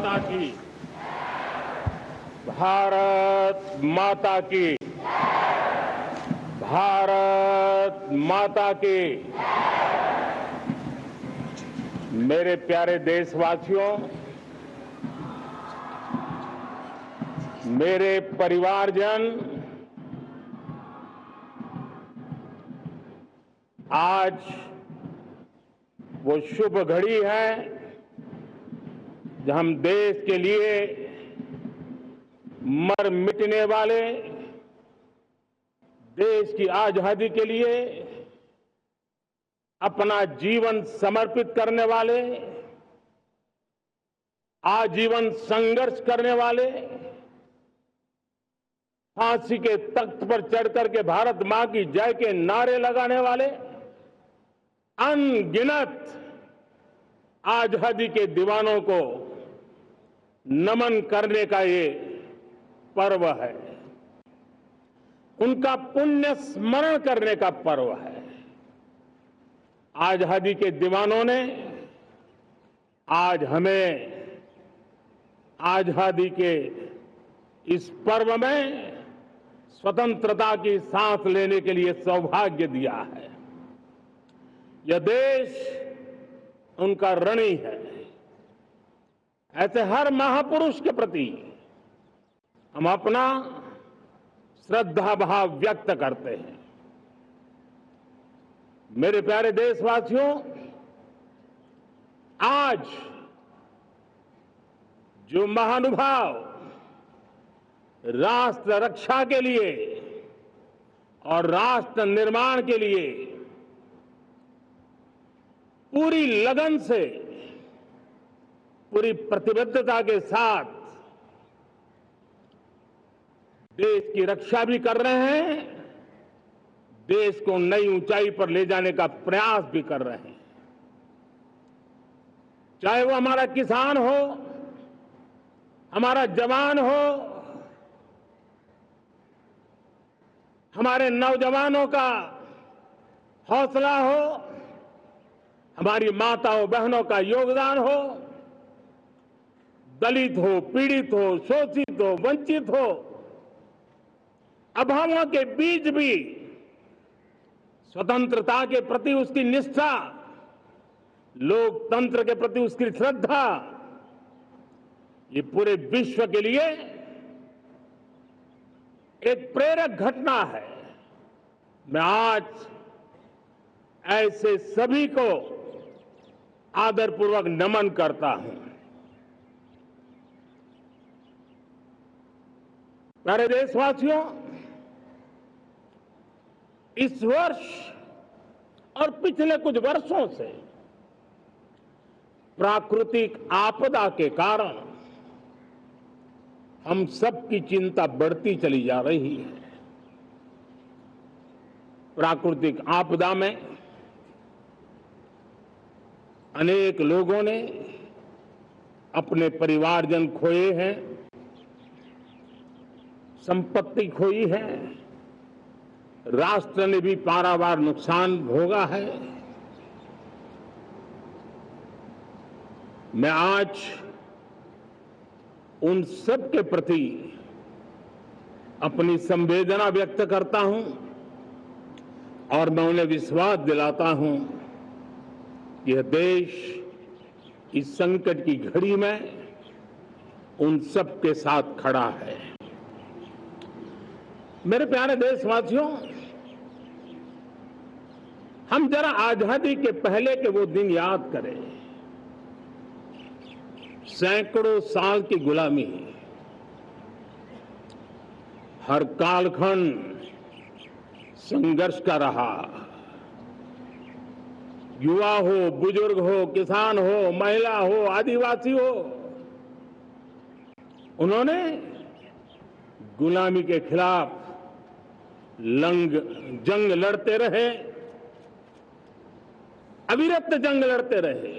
माता की, भारत माता की, भारत माता की। मेरे प्यारे देशवासियों, मेरे परिवारजन, आज वो शुभ घड़ी है जब हम देश के लिए मर मिटने वाले, देश की आजादी के लिए अपना जीवन समर्पित करने वाले, आजीवन संघर्ष करने वाले, फांसी के तख्त पर चढ़कर के भारत मां की जय के नारे लगाने वाले अनगिनत आजादी के दीवानों को नमन करने का ये पर्व है, उनका पुण्य स्मरण करने का पर्व है। आजादी के दीवानों ने आज हमें आजादी के इस पर्व में स्वतंत्रता की सांस लेने के लिए सौभाग्य दिया है। यह देश उनका ऋणी है। ऐसे हर महापुरुष के प्रति हम अपना श्रद्धा भाव व्यक्त करते हैं। मेरे प्यारे देशवासियों, आज जो महानुभाव राष्ट्र रक्षा के लिए और राष्ट्र निर्माण के लिए पूरी लगन से, पूरी प्रतिबद्धता के साथ देश की रक्षा भी कर रहे हैं, देश को नई ऊंचाई पर ले जाने का प्रयास भी कर रहे हैं। चाहे वो हमारा किसान हो, हमारा जवान हो, हमारे नौजवानों का हौसला हो, हमारी माताओं बहनों का योगदान हो, दलित हो, पीड़ित हो, शोषित हो, वंचित हो, अभावों के बीच भी स्वतंत्रता के प्रति उसकी निष्ठा, लोकतंत्र के प्रति उसकी श्रद्धा, ये पूरे विश्व के लिए एक प्रेरक घटना है। मैं आज ऐसे सभी को आदरपूर्वक नमन करता हूं। प्यारे देशवासियों, इस वर्ष और पिछले कुछ वर्षों से प्राकृतिक आपदा के कारण हम सबकी चिंता बढ़ती चली जा रही है। प्राकृतिक आपदा में अनेक लोगों ने अपने परिवारजन खोए हैं, संपत्ति खोई है, राष्ट्र ने भी पारावार नुकसान भोगा है। मैं आज उन सब के प्रति अपनी संवेदना व्यक्त करता हूं और मैं उन्हें विश्वास दिलाता हूं कि यह देश इस संकट की घड़ी में उन सब के साथ खड़ा है। मेरे प्यारे देशवासियों, हम जरा आजादी के पहले के वो दिन याद करें। सैकड़ों साल की गुलामी, हर कालखंड संघर्ष का रहा। युवा हो, बुजुर्ग हो, किसान हो, महिला हो, आदिवासी हो, उन्होंने गुलामी के खिलाफ जंग लड़ते रहे, अविरत जंग लड़ते रहे।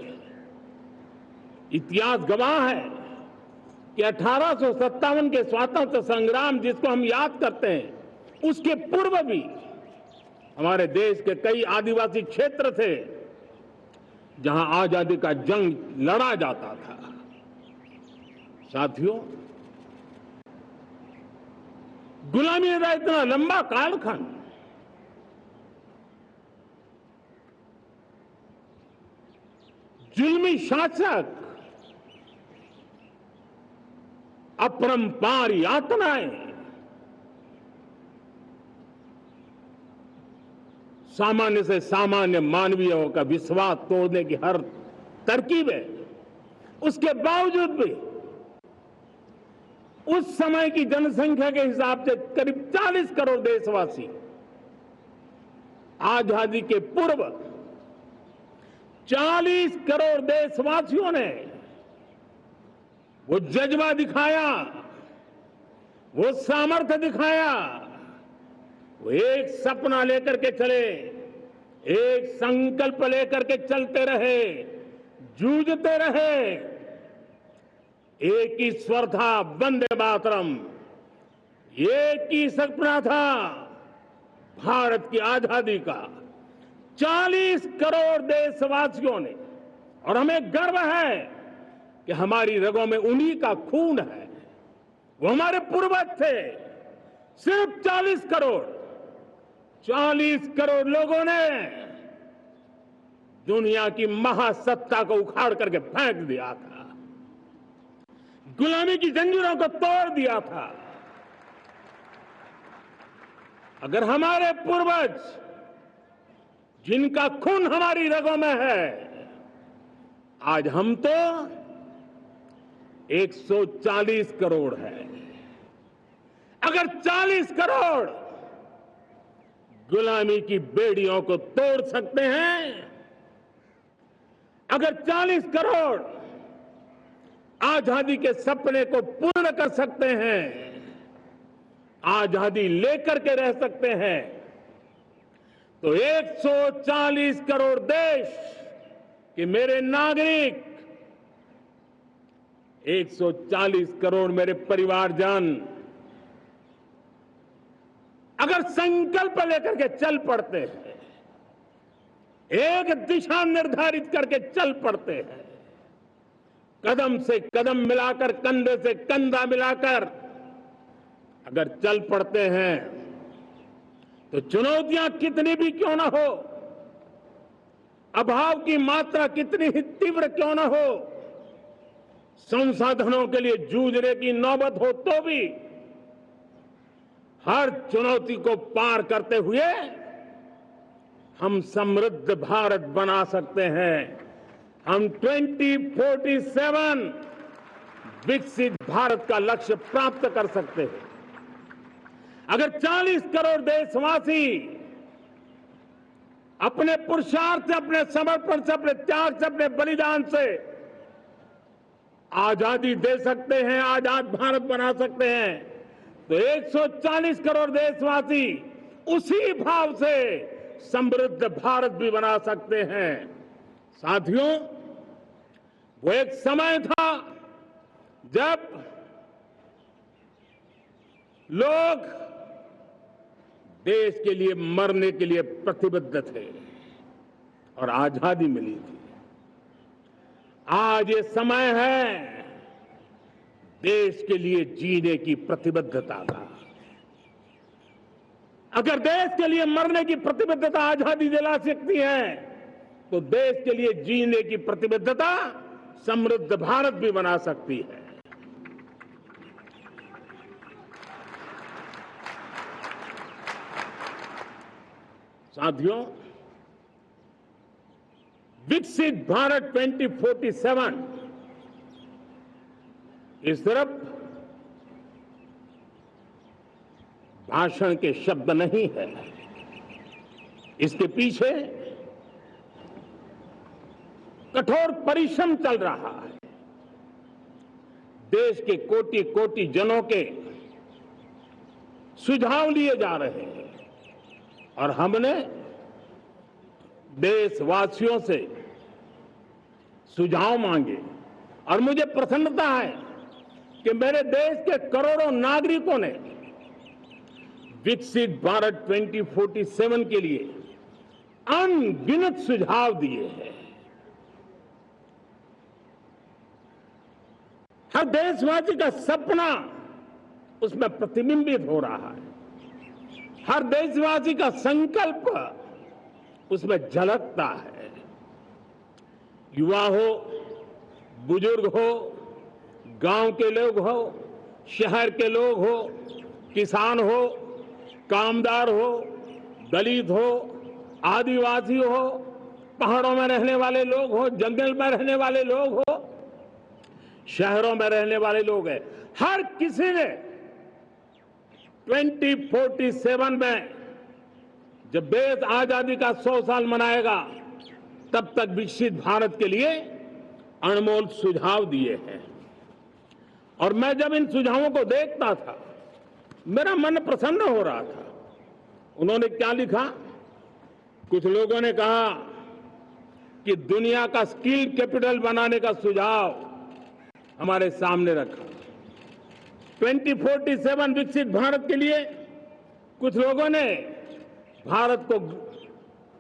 इतिहास गवाह है कि 1857 के स्वातंत्र संग्राम जिसको हम याद करते हैं, उसके पूर्व भी हमारे देश के कई आदिवासी क्षेत्र थे जहां आजादी का जंग लड़ा जाता था। साथियों, गुलामी का इतना लंबा कालखंड जुल्मी शासक, अपरंपार यातनाएं, सामान्य से सामान्य मानवीयों का विश्वास तोड़ने की हर तरकीब है। उसके बावजूद भी उस समय की जनसंख्या के हिसाब से करीब 40 करोड़ देशवासी आजादी के पूर्व 40 करोड़ देशवासियों ने वो जज्बा दिखाया, वो सामर्थ्य दिखाया, वो एक सपना लेकर के चले, एक संकल्प लेकर के चलते रहे, जूझते रहे। एक ही स्वर था, वंदे मातरम। एक ही सपना था, भारत की आजादी का। 40 करोड़ देशवासियों ने, और हमें गर्व है कि हमारी रगों में उन्हीं का खून है। वो हमारे पूर्वज थे। सिर्फ 40 करोड़ लोगों ने दुनिया की महासत्ता को उखाड़ करके फेंक दिया था, गुलामी की जंजीरों को तोड़ दिया था। अगर हमारे पूर्वज, जिनका खून हमारी रगों में है, आज हम तो 140 करोड़ है। अगर 40 करोड़ गुलामी की बेड़ियों को तोड़ सकते हैं, अगर 40 करोड़ आजादी के सपने को पूर्ण कर सकते हैं, आजादी लेकर के रह सकते हैं, तो 140 करोड़ देश के मेरे नागरिक, 140 करोड़ मेरे परिवारजन अगर संकल्प लेकर के चल पड़ते हैं, एक दिशा निर्धारित करके चल पड़ते हैं, कदम से कदम मिलाकर, कंधे से कंधा मिलाकर अगर चल पड़ते हैं, तो चुनौतियां कितनी भी क्यों ना हो, अभाव की मात्रा कितनी ही तीव्र क्यों ना हो, संसाधनों के लिए जूझने की नौबत हो, तो भी हर चुनौती को पार करते हुए हम समृद्ध भारत बना सकते हैं। हम 2047 विकसित भारत का लक्ष्य प्राप्त कर सकते हैं। अगर 40 करोड़ देशवासी अपने पुरुषार्थ से, अपने समर्पण से, अपने त्याग से, अपने बलिदान से आजादी दे सकते हैं, आजाद भारत बना सकते हैं, तो 140 करोड़ देशवासी उसी भाव से समृद्ध भारत भी बना सकते हैं। साथियों, वो एक समय था जब लोग देश के लिए मरने के लिए प्रतिबद्ध थे और आजादी मिली थी। आज ये समय है देश के लिए जीने की प्रतिबद्धता का। अगर देश के लिए मरने की प्रतिबद्धता आजादी दिला सकती है, तो देश के लिए जीने की प्रतिबद्धता समृद्ध भारत भी बना सकती है। साथियों, विकसित भारत 2047 ये सिर्फ भाषण के शब्द नहीं है। इसके पीछे कठोर परिश्रम चल रहा है। देश के कोटि कोटि जनों के सुझाव लिए जा रहे हैं और हमने देशवासियों से सुझाव मांगे। और मुझे प्रसन्नता है कि मेरे देश के करोड़ों नागरिकों ने विकसित भारत 2047 के लिए अनगिनत सुझाव दिए हैं। हर देशवासी का सपना उसमें प्रतिबिंबित हो रहा है, हर देशवासी का संकल्प उसमें झलकता है। युवा हो, बुजुर्ग हो, गांव के लोग हो, शहर के लोग हो, किसान हो, कामदार हो, दलित हो, आदिवासी हो, पहाड़ों में रहने वाले लोग हो, जंगल में रहने वाले लोग हो, शहरों में रहने वाले लोग हैं, हर किसी ने 2047 में जब देश आजादी का 100 साल मनाएगा तब तक विकसित भारत के लिए अनमोल सुझाव दिए हैं। और मैं जब इन सुझावों को देखता था मेरा मन प्रसन्न हो रहा था। उन्होंने क्या लिखा? कुछ लोगों ने कहा कि दुनिया का स्किल कैपिटल बनाने का सुझाव हमारे सामने रखा। 2047 विकसित भारत के लिए कुछ लोगों ने भारत को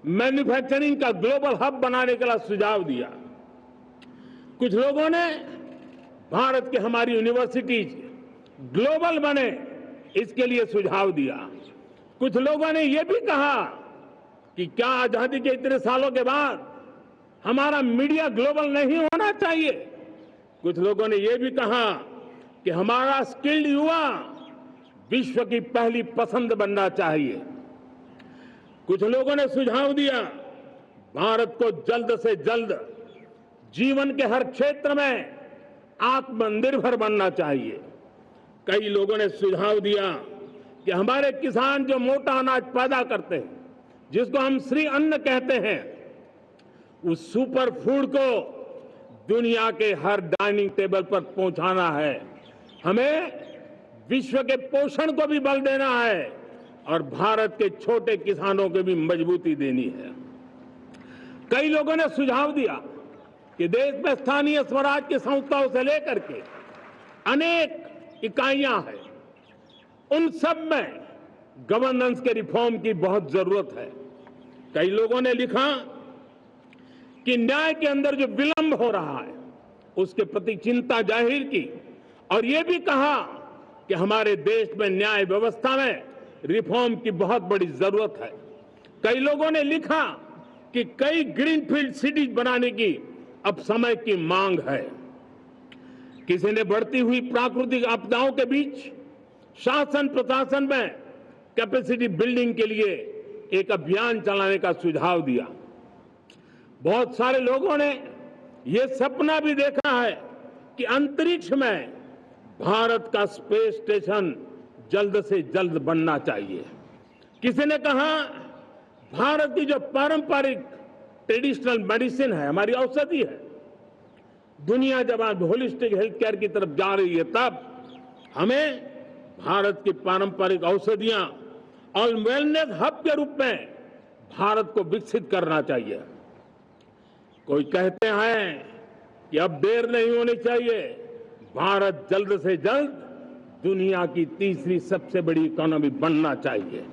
मैन्युफैक्चरिंग का ग्लोबल हब बनाने का सुझाव दिया। कुछ लोगों ने भारत की हमारी यूनिवर्सिटीज ग्लोबल बने इसके लिए सुझाव दिया। कुछ लोगों ने यह भी कहा कि क्या आजादी के इतने सालों के बाद हमारा मीडिया ग्लोबल नहीं होना चाहिए। कुछ लोगों ने यह भी कहा कि हमारा स्किल्ड युवा विश्व की पहली पसंद बनना चाहिए। कुछ लोगों ने सुझाव दिया भारत को जल्द से जल्द जीवन के हर क्षेत्र में आत्मनिर्भर बनना चाहिए। कई लोगों ने सुझाव दिया कि हमारे किसान जो मोटा अनाज पैदा करते हैं, जिसको हम श्री अन्न कहते हैं, उस सुपर फूड को दुनिया के हर डाइनिंग टेबल पर पहुंचाना है। हमें विश्व के पोषण को भी बल देना है और भारत के छोटे किसानों को भी मजबूती देनी है। कई लोगों ने सुझाव दिया कि देश में स्थानीय स्वराज की संस्थाओं से लेकर के अनेक इकाइयां हैं, उन सब में गवर्नेंस के रिफॉर्म की बहुत जरूरत है। कई लोगों ने लिखा कि न्याय के अंदर जो विलंब हो रहा है उसके प्रति चिंता जाहिर की और यह भी कहा कि हमारे देश में न्याय व्यवस्था में रिफॉर्म की बहुत बड़ी जरूरत है। कई लोगों ने लिखा कि कई ग्रीनफील्ड सिटीज बनाने की अब समय की मांग है। किसी ने बढ़ती हुई प्राकृतिक आपदाओं के बीच शासन प्रशासन में कैपेसिटी बिल्डिंग के लिए एक अभियान चलाने का सुझाव दिया। बहुत सारे लोगों ने यह सपना भी देखा है कि अंतरिक्ष में भारत का स्पेस स्टेशन जल्द से जल्द बनना चाहिए। किसी ने कहा भारत की जो पारंपरिक ट्रेडिशनल मेडिसिन है, हमारी औषधि है, दुनिया जब आज होलिस्टिक हेल्थ केयर की तरफ जा रही है तब हमें भारत की पारंपरिक औषधियां और वेलनेस हब के रूप में भारत को विकसित करना चाहिए। कोई कहते हैं कि अब देर नहीं होनी चाहिए, भारत जल्द से जल्द दुनिया की तीसरी सबसे बड़ी इकोनॉमी बनना चाहिए।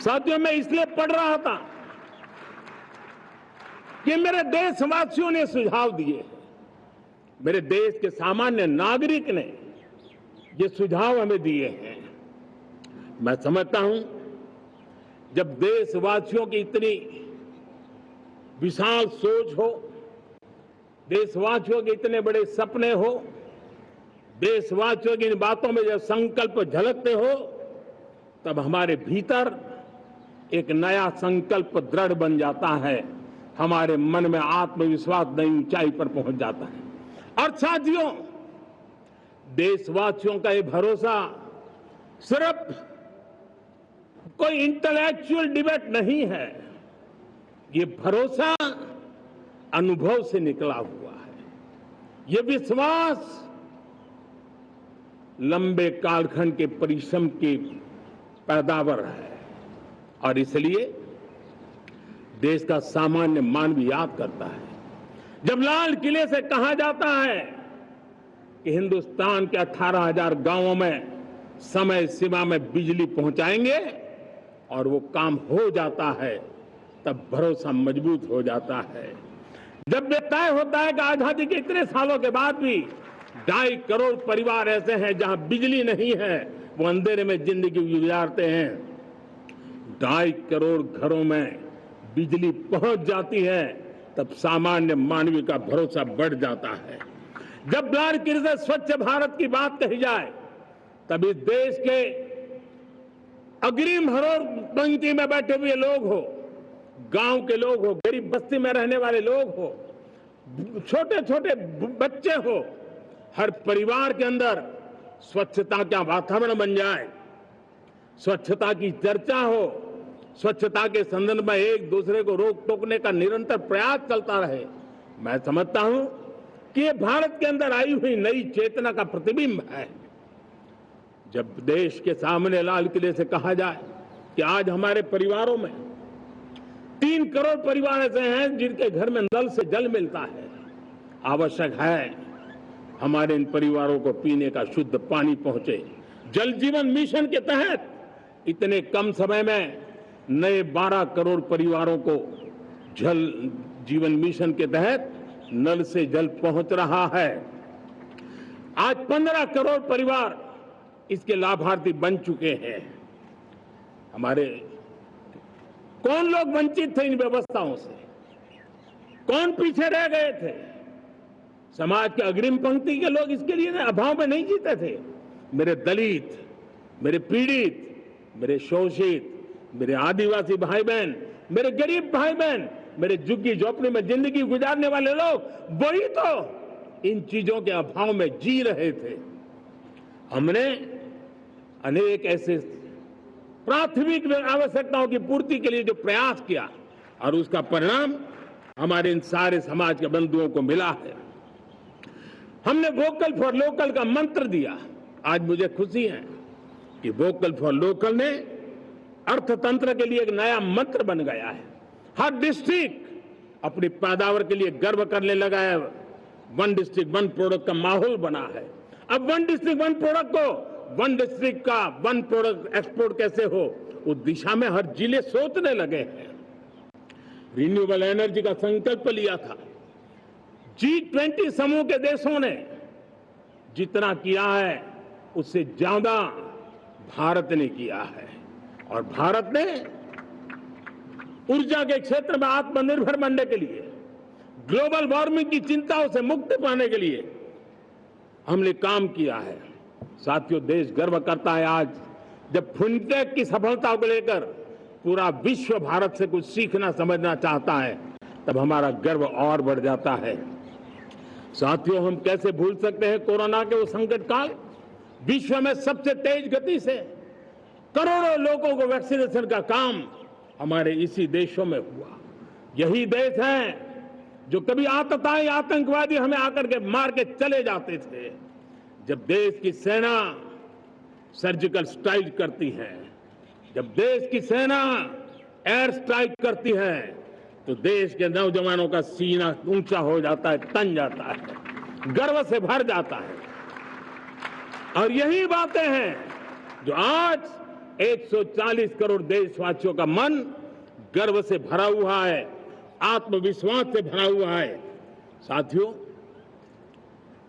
साथियों, मैं इसलिए पढ़ रहा था कि मेरे देशवासियों ने सुझाव दिए, मेरे देश के सामान्य नागरिक ने ये सुझाव हमें दिए हैं। मैं समझता हूं जब देशवासियों की इतनी विशाल सोच हो, देशवासियों के इतने बड़े सपने हो, देशवासियों की इन बातों में जब संकल्प झलकते हो तब हमारे भीतर एक नया संकल्प दृढ़ बन जाता है, हमारे मन में आत्मविश्वास नई ऊंचाई पर पहुंच जाता है। और साथियों, देशवासियों का ये भरोसा सिर्फ कोई इंटेलेक्चुअल डिबेट नहीं है, ये भरोसा अनुभव से निकला हुआ है। ये विश्वास लंबे कालखंड के परिश्रम की पैदावार है और इसलिए देश का सामान्य मानव याद करता है जब लाल किले से कहा जाता है कि हिंदुस्तान के 18,000 गांवों में समय सीमा में बिजली पहुंचाएंगे और वो काम हो जाता है, तब भरोसा मजबूत हो जाता है। जब ये तय होता है कि आजादी के इतने सालों के बाद भी 2.5 करोड़ परिवार ऐसे हैं जहां बिजली नहीं है, वो अंधेरे में जिंदगी गुजारते हैं, 2.5 करोड़ घरों में बिजली पहुंच जाती है, तब सामान्य मानवीय का भरोसा बढ़ जाता है। जब लाल-किले से स्वच्छ भारत की बात कही जाए, तब इस देश के अग्रिम हरोड़ पंक्ति में बैठे हुए लोग हो, गांव के लोग हो, गरीब बस्ती में रहने वाले लोग हो, छोटे छोटे बच्चे हो, हर परिवार के अंदर स्वच्छता का वातावरण बन जाए, स्वच्छता की चर्चा हो, स्वच्छता के संदर्भ में एक दूसरे को रोक टोकने का निरंतर प्रयास चलता रहे। मैं समझता हूं कि ये भारत के अंदर आई हुई नई चेतना का प्रतिबिंब है। जब देश के सामने लाल किले से कहा जाए कि आज हमारे परिवारों में 3 करोड़ परिवार ऐसे हैं जिनके घर में नल से जल मिलता है, आवश्यक है हमारे इन परिवारों को पीने का शुद्ध पानी पहुंचे। जल जीवन मिशन के तहत इतने कम समय में नए 12 करोड़ परिवारों को जल जीवन मिशन के तहत नल से जल पहुंच रहा है। आज 15 करोड़ परिवार इसके लाभार्थी बन चुके हैं। हमारे कौन लोग वंचित थे इन व्यवस्थाओं से, कौन पीछे रह गए थे? समाज के अग्रिम पंक्ति के लोग इसके लिए अभाव में नहीं जीते थे। मेरे दलित, मेरे पीड़ित, मेरे शोषित, मेरे आदिवासी भाई बहन, मेरे गरीब भाई बहन, मेरे झुग्गी झोपड़ी में जिंदगी गुजारने वाले लोग, वही तो इन चीजों के अभाव में जी रहे थे। हमने अनेक ऐसे प्राथमिक आवश्यकताओं की पूर्ति के लिए जो प्रयास किया और उसका परिणाम हमारे इन सारे समाज के बंधुओं को मिला है। हमने वोकल फॉर लोकल का मंत्र दिया। आज मुझे खुशी है कि वोकल फॉर लोकल ने अर्थतंत्र के लिए एक नया मंत्र बन गया है। हर डिस्ट्रिक्ट अपनी पैदावार के लिए गर्व करने लगा है। 1 डिस्ट्रिक्ट 1 प्रोडक्ट का माहौल बना है। अब 1 डिस्ट्रिक्ट 1 प्रोडक्ट को 1 डिस्ट्रिक्ट का 1 प्रोडक्ट एक्सपोर्ट कैसे हो, उस दिशा में हर जिले सोचने लगे हैं। रिन्यूएबल एनर्जी का संकल्प लिया था। G20 समूह के देशों ने जितना किया है उससे ज्यादा भारत ने किया है, और भारत ने ऊर्जा के क्षेत्र में आत्मनिर्भर बनने के लिए, ग्लोबल वार्मिंग की चिंताओं से मुक्ति पाने के लिए हमने काम किया है। साथियों, देश गर्व करता है आज जब फिनटेक की सफलता को लेकर पूरा विश्व भारत से कुछ सीखना समझना चाहता है, तब हमारा गर्व और बढ़ जाता है। साथियों, हम कैसे भूल सकते हैं कोरोना के वो संकट काल। विश्व में सबसे तेज गति से करोड़ों लोगों को वैक्सीनेशन का काम हमारे इसी देशों में हुआ। यही देश है जो कभी आतताई आतंकवादी हमें आकर के मार के चले जाते थे। जब देश की सेना सर्जिकल स्ट्राइक करती है, जब देश की सेना एयर स्ट्राइक करती है, तो देश के नौजवानों का सीना ऊंचा हो जाता है, तन जाता है, गर्व से भर जाता है। और यही बातें हैं जो आज 140 करोड़ देशवासियों का मन गर्व से भरा हुआ है, आत्मविश्वास से भरा हुआ है। साथियों,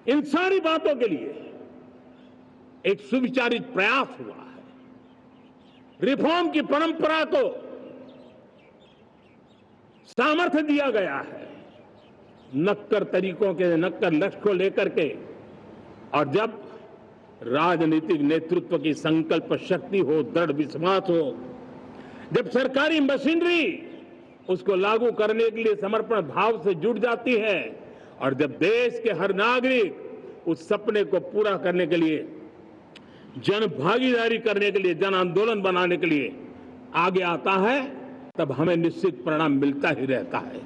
इन सारी बातों के लिए एक सुविचारित प्रयास हुआ है। रिफॉर्म की परंपरा को सामर्थ्य दिया गया है, नक्कर तरीकों के, नक्कर लक्ष्य को लेकर के। और जब राजनीतिक नेतृत्व की संकल्प शक्ति हो, दृढ़ विश्वास हो, जब सरकारी मशीनरी उसको लागू करने के लिए समर्पण भाव से जुट जाती है, और जब देश के हर नागरिक उस सपने को पूरा करने के लिए, जन भागीदारी करने के लिए, जन आंदोलन बनाने के लिए आगे आता है, तब हमें निश्चित परिणाम मिलता ही रहता है।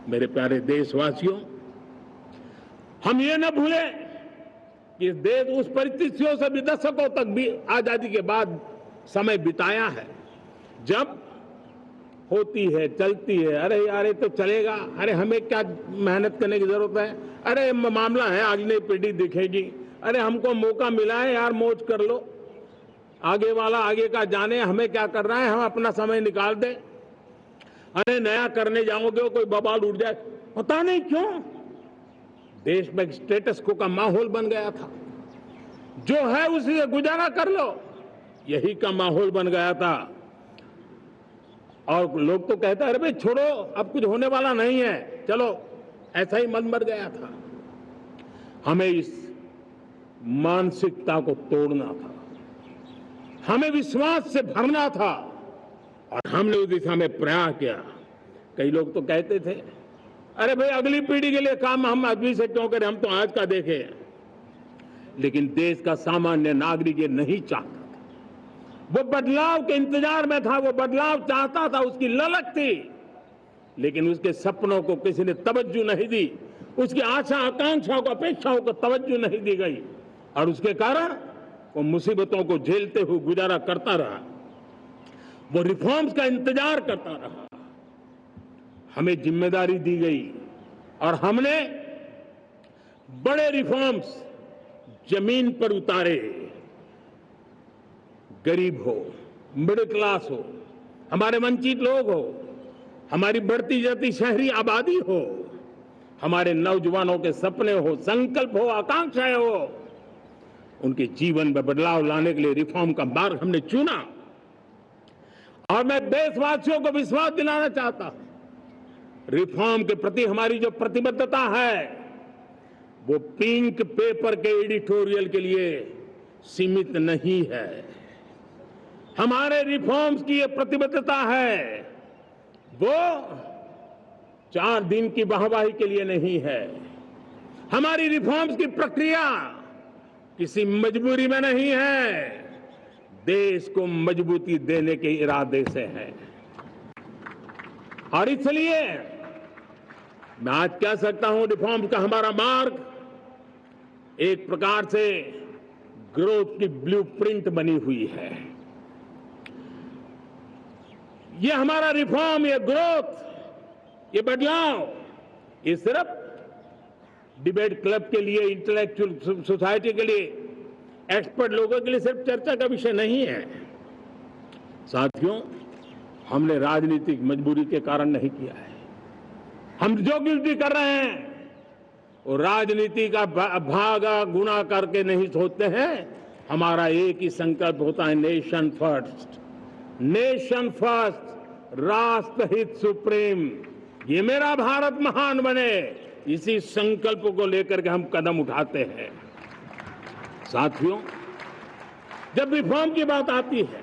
मेरे प्यारे देशवासियों, हम ये न भूलें कि देश उस परिस्थितियों से भी दशकों तक भी आजादी के बाद समय बिताया है, जब होती है, चलती है, अरे यार ये तो चलेगा, अरे हमें क्या मेहनत करने की जरूरत है, अरे मामला है अगली पीढ़ी दिखेगी, अरे हमको मौका मिला है यार, मौज कर लो, आगे वाला आगे का जाने, हमें क्या कर रहा है, हम अपना समय निकाल दें, अरे नया करने जाओगे कोई बवाल उठ जाए, पता नहीं क्यों देश में स्टेटस को का माहौल बन गया था। जो है उसी से गुजारा कर लो, यही का माहौल बन गया था। और लोग तो कहते हैं अरे भाई छोड़ो, अब कुछ होने वाला नहीं है, चलो, ऐसा ही मन बन गया था। हमें इस मानसिकता को तोड़ना था, हमें विश्वास से भरना था, और हमने उस दिशा में प्रयास किया। कई लोग तो कहते थे अरे भाई अगली पीढ़ी के लिए काम हम अभी से क्यों करें, हम तो आज का देखें। लेकिन देश का सामान्य नागरिक ये नहीं चाहता था। वो बदलाव के इंतजार में था, वो बदलाव चाहता था, उसकी ललक थी, लेकिन उसके सपनों को किसी ने तवज्जो नहीं दी, उसकी आशा आकांक्षाओं को अपेक्षाओं को तवज्जो नहीं दी गई, और उसके कारण वो मुसीबतों को झेलते हुए गुजारा करता रहा, वो रिफॉर्म्स का इंतजार करता रहा। हमें जिम्मेदारी दी गई और हमने बड़े रिफॉर्म्स जमीन पर उतारे। गरीब हो, मिडिल क्लास हो, हमारे वंचित लोग हो, हमारी बढ़ती जाती शहरी आबादी हो, हमारे नौजवानों के सपने हो, संकल्प हो, आकांक्षाएं हो, उनके जीवन में बदलाव लाने के लिए रिफॉर्म का मार्ग हमने चुना। और मैं देशवासियों को विश्वास दिलाना चाहता हूं, रिफॉर्म के प्रति हमारी जो प्रतिबद्धता है वो पिंक पेपर के एडिटोरियल के लिए सीमित नहीं है। हमारे रिफॉर्म्स की ये प्रतिबद्धता है वो 4 दिन की वाहवाही के लिए नहीं है। हमारी रिफॉर्म्स की प्रक्रिया किसी मजबूरी में नहीं है, देश को मजबूती देने के इरादे से है। और इसलिए मैं आज कह सकता हूं रिफॉर्म का हमारा मार्ग एक प्रकार से ग्रोथ की ब्लूप्रिंट बनी हुई है। ये हमारा रिफॉर्म, ये ग्रोथ, ये बदलाव, ये सिर्फ डिबेट क्लब के लिए, इंटेलेक्चुअल सोसाइटी के लिए, एक्सपर्ट लोगों के लिए सिर्फ चर्चा का विषय नहीं है। साथियों, हमने राजनीतिक मजबूरी के कारण नहीं किया है। हम जो कुछ भी कर रहे हैं वो राजनीति का भागा गुना करके नहीं सोचते हैं। हमारा एक ही संकल्प होता है, नेशन फर्स्ट, नेशन फर्स्ट, राष्ट्र हित सुप्रीम, ये मेरा भारत महान बने, इसी संकल्प को लेकर के हम कदम उठाते हैं। साथियों, जब रिफॉर्म की बात आती है,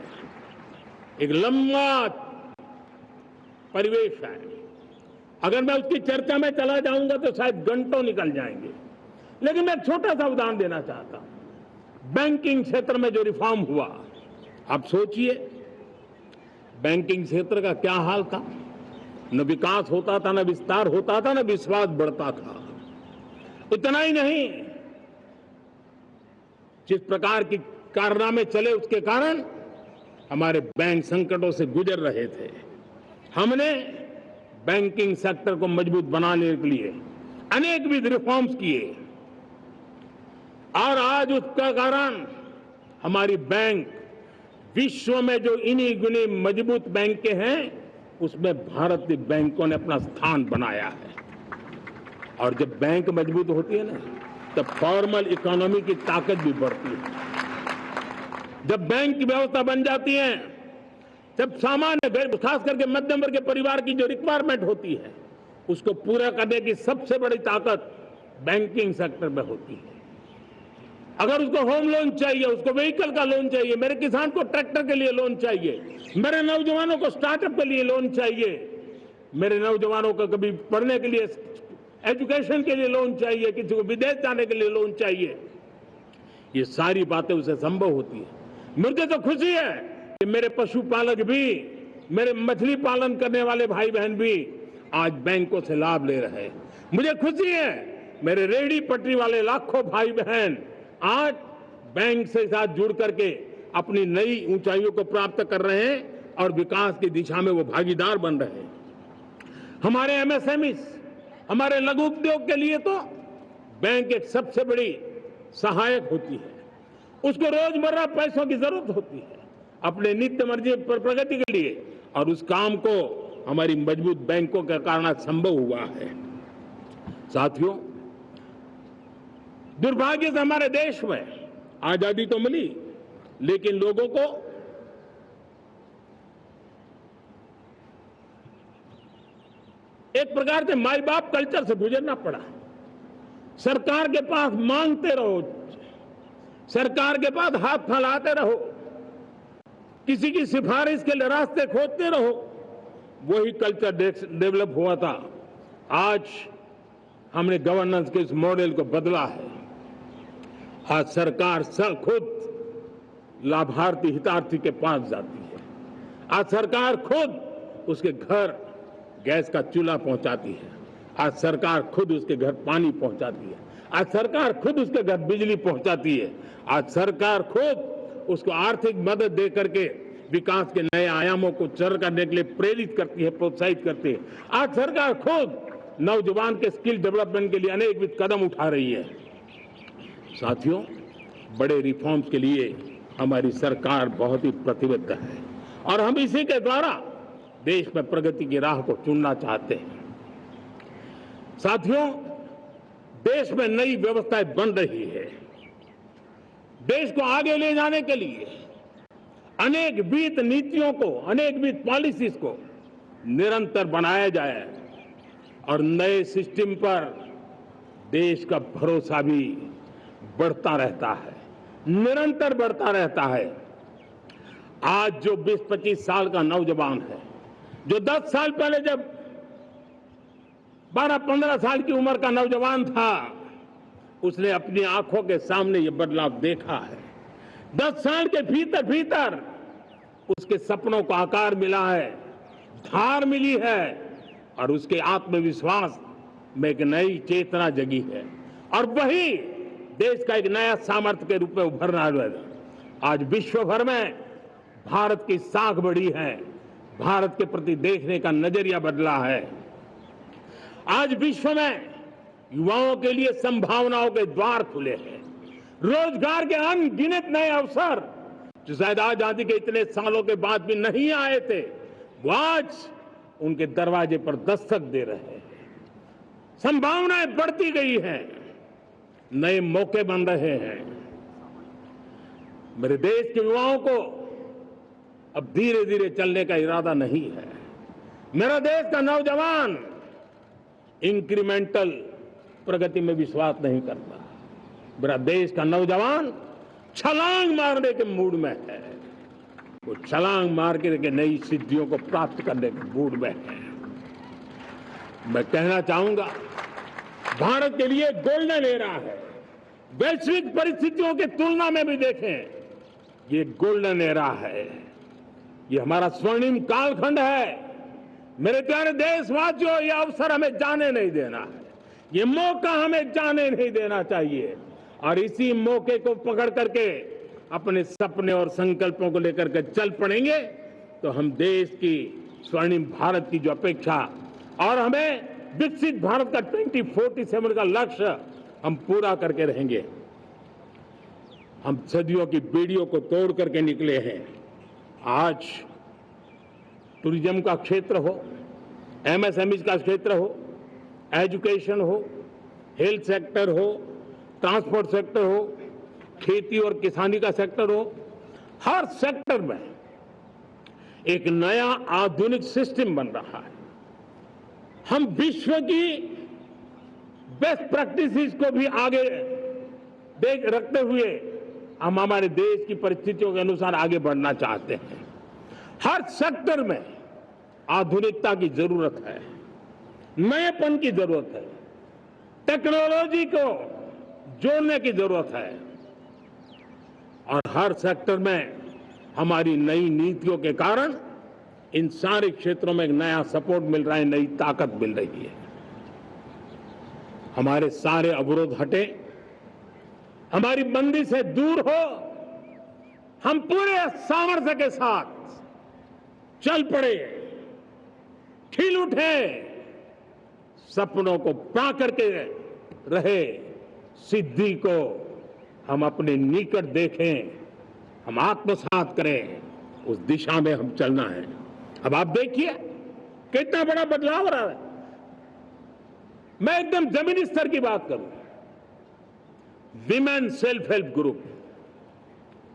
एक लंबा परिवेश है। अगर मैं उसकी चर्चा में चला जाऊंगा तो शायद घंटों निकल जाएंगे, लेकिन मैं छोटा सा उदाहरण देना चाहता हूं। बैंकिंग क्षेत्र में जो रिफॉर्म हुआ, आप सोचिए बैंकिंग क्षेत्र का क्या हाल था। न विकास होता था, न विस्तार होता था, न विश्वास बढ़ता था। इतना ही नहीं, जिस प्रकार की कारनामे चले उसके कारण हमारे बैंक संकटों से गुजर रहे थे। हमने बैंकिंग सेक्टर को मजबूत बनाने के लिए अनेकविध रिफॉर्म्स किए, और आज उसका कारण हमारी बैंक विश्व में जो इन्हीं गुनी मजबूत बैंक हैं उसमें भारतीय बैंकों ने अपना स्थान बनाया है। और जब बैंक मजबूत होती है ना, तब फॉर्मल इकोनॉमी की ताकत भी बढ़ती है। जब बैंक की व्यवस्था बन जाती है, जब सामान्य खास करके मध्यम वर्ग के परिवार की जो रिक्वायरमेंट होती है उसको पूरा करने की सबसे बड़ी ताकत बैंकिंग सेक्टर में होती है। अगर उसको होम लोन चाहिए, उसको व्हीकल का लोन चाहिए, मेरे किसान को ट्रैक्टर के लिए लोन चाहिए, मेरे नौजवानों को स्टार्टअप के लिए लोन चाहिए, मेरे नौजवानों को कभी पढ़ने के लिए, एजुकेशन के लिए लोन चाहिए, किसी को विदेश जाने के लिए लोन चाहिए, ये सारी बातें उसे संभव होती है। मुझे तो खुशी है कि मेरे पशुपालक भी, मेरे मछली पालन करने वाले भाई बहन भी आज बैंकों से लाभ ले रहे हैं। मुझे खुशी है मेरे रेहड़ी पटरी वाले लाखों भाई बहन आज बैंक से साथ जुड़ करके अपनी नई ऊंचाइयों को प्राप्त कर रहे हैं और विकास की दिशा में वो भागीदार बन रहे हैं। हमारे एमएसएमई, हमारे लघु उद्योग के लिए तो बैंक एक सबसे बड़ी सहायक होती है। उसको रोजमर्रा पैसों की जरूरत होती है अपने नित्य मर्जी पर प्रगति के लिए, और उस काम को हमारी मजबूत बैंकों के कारण संभव हुआ है। साथियों, दुर्भाग्य से हमारे देश में आजादी तो मिली, लेकिन लोगों को एक प्रकार से माई बाप कल्चर से गुजरना पड़ा। सरकार के पास मांगते रहो, सरकार के पास हाथ फैलाते रहो, किसी की सिफारिश के लिए रास्ते खोजते रहो, वही कल्चर डेवलप हुआ था। आज हमने गवर्नेंस के इस मॉडल को बदला है। आज सरकार खुद लाभार्थी हितार्थी के पास जाती है। आज सरकार खुद उसके घर गैस का चूल्हा पहुंचाती है। आज सरकार खुद उसके घर पानी पहुंचाती है। आज सरकार खुद उसके घर बिजली पहुंचाती है। आज सरकार खुद उसको आर्थिक मदद दे करके विकास के नए आयामों को सर करने के लिए प्रेरित करती है, प्रोत्साहित करती है। आज सरकार खुद नौजवान के स्किल डेवलपमेंट के लिए अनेकविध कदम उठा रही है। साथियों, बड़े रिफॉर्म्स के लिए हमारी सरकार बहुत ही प्रतिबद्ध है और हम इसी के द्वारा देश में प्रगति की राह को चुनना चाहते हैं। साथियों, देश में नई व्यवस्थाएं बन रही है। देश को आगे ले जाने के लिए अनेक वित्त नीतियों को, अनेक वित्त पॉलिसीज को निरंतर बनाया जाए और नए सिस्टम पर देश का भरोसा भी बढ़ता रहता है, निरंतर बढ़ता रहता है। आज जो 20-25 साल का नौजवान है, जो 10 साल पहले जब 12-15 साल की उम्र का नौजवान था, उसने अपनी आंखों के सामने ये बदलाव देखा है। 10 साल के भीतर भीतर उसके सपनों को आकार मिला है, धार मिली है और उसके आत्मविश्वास में एक नई चेतना जगी है और वही देश का एक नया सामर्थ्य के रूप में उभरना है। आज विश्व भर में भारत की साख बढ़ी है, भारत के प्रति देखने का नजरिया बदला है। आज विश्व में युवाओं के लिए संभावनाओं के द्वार खुले हैं। रोजगार के अनगिनत नए अवसर जो शायद आजादी के इतने सालों के बाद भी नहीं आए थे, वो आज उनके दरवाजे पर दस्तक दे रहे हैं। संभावनाएं बढ़ती गई हैं, नए मौके बन रहे हैं। मेरे देश के युवाओं को अब धीरे धीरे चलने का इरादा नहीं है। मेरा देश का नौजवान इंक्रीमेंटल प्रगति में विश्वास नहीं करता। मेरा देश का नौजवान छलांग मारने के मूड में है। वो छलांग मार के नई सिद्धियों को प्राप्त करने के मूड में है। मैं कहना चाहूंगा, भारत के लिए गोल्डन एरा है। वैश्विक परिस्थितियों की तुलना में भी देखें, ये गोल्डन एरा है। ये हमारा स्वर्णिम कालखंड है। मेरे प्यारे देशवासियों, ये अवसर हमें जाने नहीं देना है। ये मौका हमें जाने नहीं देना चाहिए और इसी मौके को पकड़ करके अपने सपने और संकल्पों को लेकर के चल पड़ेंगे तो हम देश की स्वर्णिम भारत की जो अपेक्षा और हमें विकसित भारत का 2047 का लक्ष्य हम पूरा करके रहेंगे। हम सदियों की बेड़ियों को तोड़ करके निकले हैं। आज टूरिज्म का क्षेत्र हो, एमएसएमई का क्षेत्र हो, एजुकेशन हो, हेल्थ सेक्टर हो, ट्रांसपोर्ट सेक्टर हो, खेती और किसानी का सेक्टर हो, हर सेक्टर में एक नया आधुनिक सिस्टम बन रहा है। हम विश्व की बेस्ट प्रैक्टिसेस को भी आगे रखते हुए हम हमारे देश की परिस्थितियों के अनुसार आगे बढ़ना चाहते हैं। हर सेक्टर में आधुनिकता की जरूरत है, नएपन की जरूरत है, टेक्नोलॉजी को जोड़ने की जरूरत है और हर सेक्टर में हमारी नई नीतियों के कारण इन सारे क्षेत्रों में एक नया सपोर्ट मिल रहा है, नई ताकत मिल रही है। हमारे सारे अवरोध हटे, हमारी बंदी से दूर हो, हम पूरे सामर्थ्य के साथ चल पड़े, खिल उठे, सपनों को पा करके रहे, सिद्धि को हम अपने निकट देखें, हम आत्मसात करें, उस दिशा में हम चलना है। अब आप देखिए कितना बड़ा बदलाव रहा है। मैं एकदम जमीनी स्तर की बात करूं, विमेन सेल्फ हेल्प ग्रुप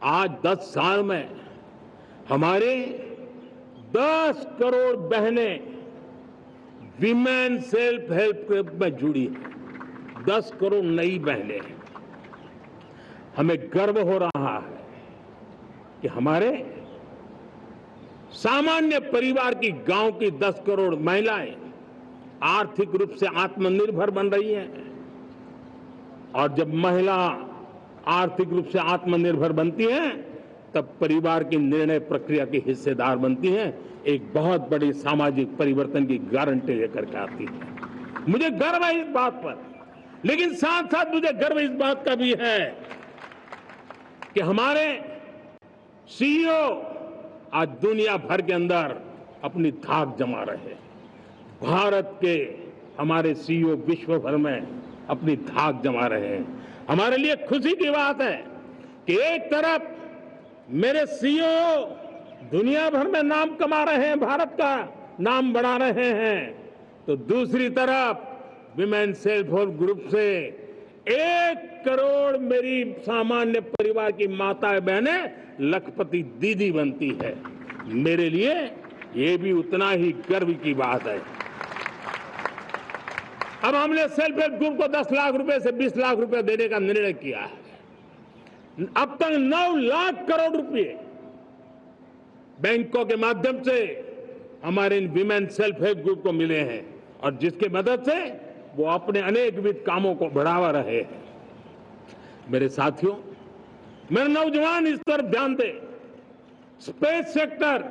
आज 10 साल में हमारे 10 करोड़ बहनें विमेन सेल्फ हेल्प ग्रुप में जुड़ी है। 10 करोड़ नई बहनें। हमें गर्व हो रहा है कि हमारे सामान्य परिवार की गांव की 10 करोड़ महिलाएं आर्थिक रूप से आत्मनिर्भर बन रही हैं। और जब महिला आर्थिक रूप से आत्मनिर्भर बनती हैं, तब परिवार की निर्णय प्रक्रिया की हिस्सेदार बनती हैं, एक बहुत बड़ी सामाजिक परिवर्तन की गारंटी लेकर के आती है। मुझे गर्व है इस बात पर, लेकिन साथ साथ मुझे गर्व इस बात का भी है कि हमारे सीईओ आज दुनिया भर के अंदर अपनी धाक जमा रहे हैं। भारत के हमारे सीईओ विश्व भर में अपनी धाक जमा रहे हैं। हमारे लिए खुशी की बात है कि एक तरफ मेरे सीईओ दुनिया भर में नाम कमा रहे हैं, भारत का नाम बढ़ा रहे हैं, तो दूसरी तरफ विमेन सेल्फ हेल्प ग्रुप से 1 करोड़ मेरी सामान्य परिवार की माताएं बहनें लखपति दीदी बनती है। मेरे लिए ये भी उतना ही गर्व की बात है। अब हमने सेल्फ हेल्प ग्रुप को 10 लाख रुपए से 20 लाख रुपए देने का निर्णय किया है। अब तक 9 लाख करोड़ रुपए बैंकों के माध्यम से हमारे इन विमेन सेल्फ हेल्प ग्रुप को मिले हैं, और जिसकी मदद से वो अपने अनेकविध कामों को बढ़ावा रहे हैं। मेरे साथियों, मेरे नौजवान इस तरफ ध्यान दें। स्पेस सेक्टर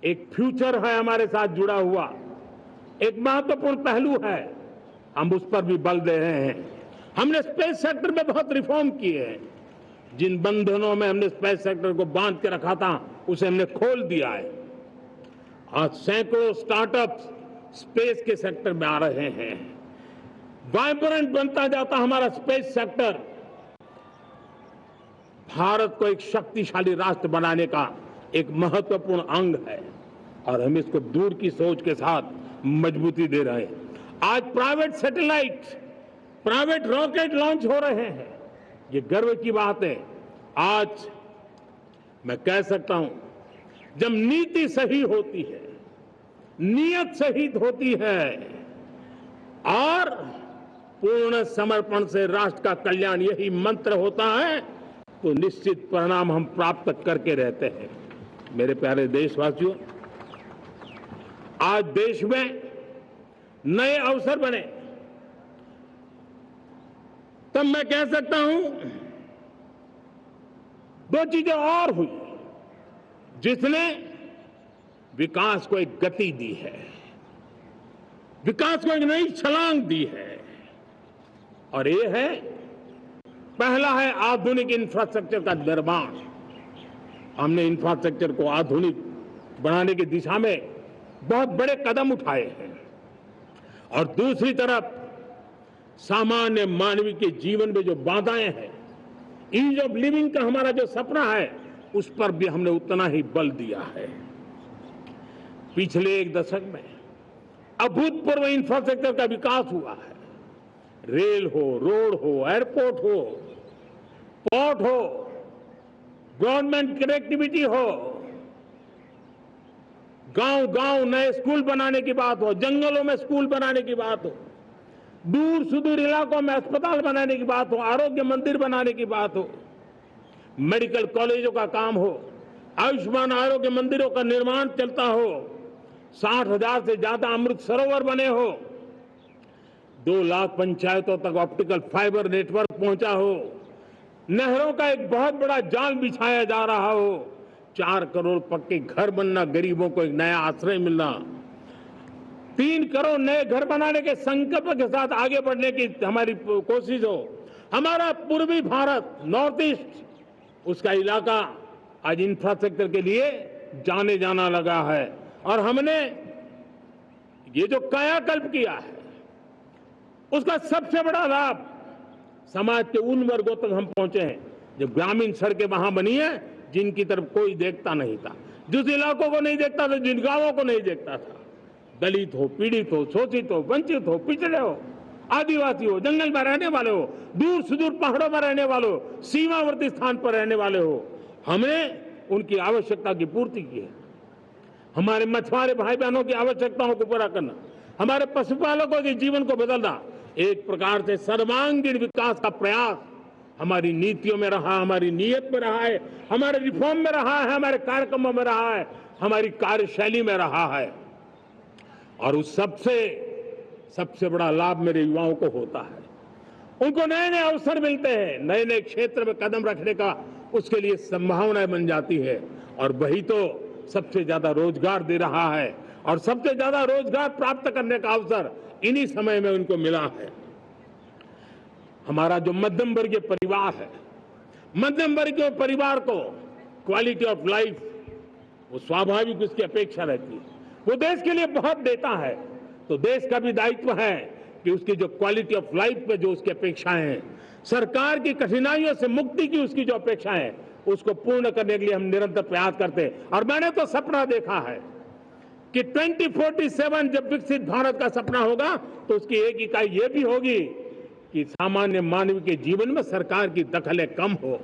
एक फ्यूचर है हमारे साथ जुड़ा हुआ, एक महत्वपूर्ण पहलू है। हम उस पर भी बल दे रहे हैं। हमने स्पेस सेक्टर में बहुत रिफॉर्म किए हैं। जिन बंधनों में हमने स्पेस सेक्टर को बांध के रखा था, उसे हमने खोल दिया है। आज सैकड़ों स्टार्टअप्स स्पेस के सेक्टर में आ रहे हैं। वाइब्रेंट बनता जाता हमारा स्पेस सेक्टर भारत को एक शक्तिशाली राष्ट्र बनाने का एक महत्वपूर्ण अंग है, और हम इसको दूर की सोच के साथ मजबूती दे रहे हैं। आज private satellite, private rocket launch हो रहे हैं। ये गर्व की बात है। आज मैं कह सकता हूं, जब नीति सही होती है, नियत सही होती है और पूर्ण समर्पण से राष्ट्र का कल्याण यही मंत्र होता है, तो निश्चित परिणाम हम प्राप्त करके रहते हैं। मेरे प्यारे देशवासियों, आज देश में नए अवसर बने, तब मैं कह सकता हूं 2 चीजें और हुई जिसने विकास को एक गति दी है, विकास को एक नई छलांग दी है। और ये है, पहला है आधुनिक इंफ्रास्ट्रक्चर का निर्माण। हमने इंफ्रास्ट्रक्चर को आधुनिक बनाने की दिशा में बहुत बड़े कदम उठाए हैं। और दूसरी तरफ सामान्य मानवीय के जीवन में जो बाधाएं हैं, ईज ऑफ लिविंग का हमारा जो सपना है, उस पर भी हमने उतना ही बल दिया है। पिछले 1 दशक में अभूतपूर्व इंफ्रास्ट्रक्चर का विकास हुआ है। रेल हो, रोड हो, एयरपोर्ट हो, पोर्ट हो, गवर्नमेंट कनेक्टिविटी हो, गांव गांव नए स्कूल बनाने की बात हो, जंगलों में स्कूल बनाने की बात हो, दूर सुदूर इलाकों में अस्पताल बनाने की बात हो, आरोग्य मंदिर बनाने की बात हो, मेडिकल कॉलेजों का काम हो, आयुष्मान आरोग्य मंदिरों का निर्माण चलता हो, 60,000 से ज्यादा अमृत सरोवर बने हो, 2 लाख पंचायतों तक ऑप्टिकल फाइबर नेटवर्क पहुंचा हो, नहरों का एक बहुत बड़ा जाल बिछाया जा रहा हो, 4 करोड़ पक्के घर बनना, गरीबों को एक नया आश्रय मिलना, 3 करोड़ नए घर बनाने के संकल्प के साथ आगे बढ़ने की हमारी कोशिश हो। हमारा पूर्वी भारत, नॉर्थ ईस्ट, उसका इलाका आज इंफ्रास्ट्रक्चर के लिए जाने जाना लगा है। और हमने ये जो कायाकल्प किया है, उसका सबसे बड़ा लाभ समाज के उन वर्गों तक हम पहुंचे हैं जो ग्रामीण सड़कें वहां बनी है जिनकी तरफ कोई देखता नहीं था, जिस इलाकों को नहीं देखता था, जिन गांवों को नहीं देखता था। दलित हो, पीड़ित हो, शोषित हो, वंचित हो, पिछड़े हो, आदिवासी हो, जंगल में रहने वाले हो, दूर सुदूर पहाड़ों में रहने वाले हो, सीमावर्ती स्थान पर रहने वाले हो, हमने उनकी आवश्यकता की पूर्ति की है। हमारे मछुआरे भाई बहनों की आवश्यकताओं को पूरा करना, हमारे पशुपालकों के जीवन को बदलना, एक प्रकार से सर्वांगीण विकास का प्रयास हमारी नीतियों में रहा, हमारी नीयत में रहा है, हमारे रिफॉर्म में रहा है, हमारे कार्यक्रमों में रहा है, हमारी कार्यशैली में रहा है। और उस सबसे बड़ा लाभ मेरे युवाओं को होता है। उनको नए नए अवसर मिलते हैं, नए नए क्षेत्र में कदम रखने का उसके लिए संभावनाएं बन जाती है, और वही तो सबसे ज्यादा रोजगार दे रहा है। और सबसे ज्यादा रोजगार प्राप्त करने का अवसर इन्हीं समय में उनको मिला है। हमारा जो मध्यम वर्गीय परिवार है, मध्यम वर्गीय परिवार को क्वालिटी ऑफ लाइफ, वो स्वाभाविक उसकी अपेक्षा रहती है। वो देश के लिए बहुत देता है, तो देश का भी दायित्व है कि उसकी जो क्वालिटी ऑफ लाइफ पे जो उसकी अपेक्षाएं हैं, सरकार की कठिनाइयों से मुक्ति की उसकी जो अपेक्षाएं हैं, उसको पूर्ण करने के लिए हम निरंतर प्रयास करते हैं। और मैंने तो सपना देखा है कि 2047 जब विकसित भारत का सपना होगा, तो उसकी एक इकाई ये भी होगी कि सामान्य मानव के जीवन में सरकार की दखलें कम हो,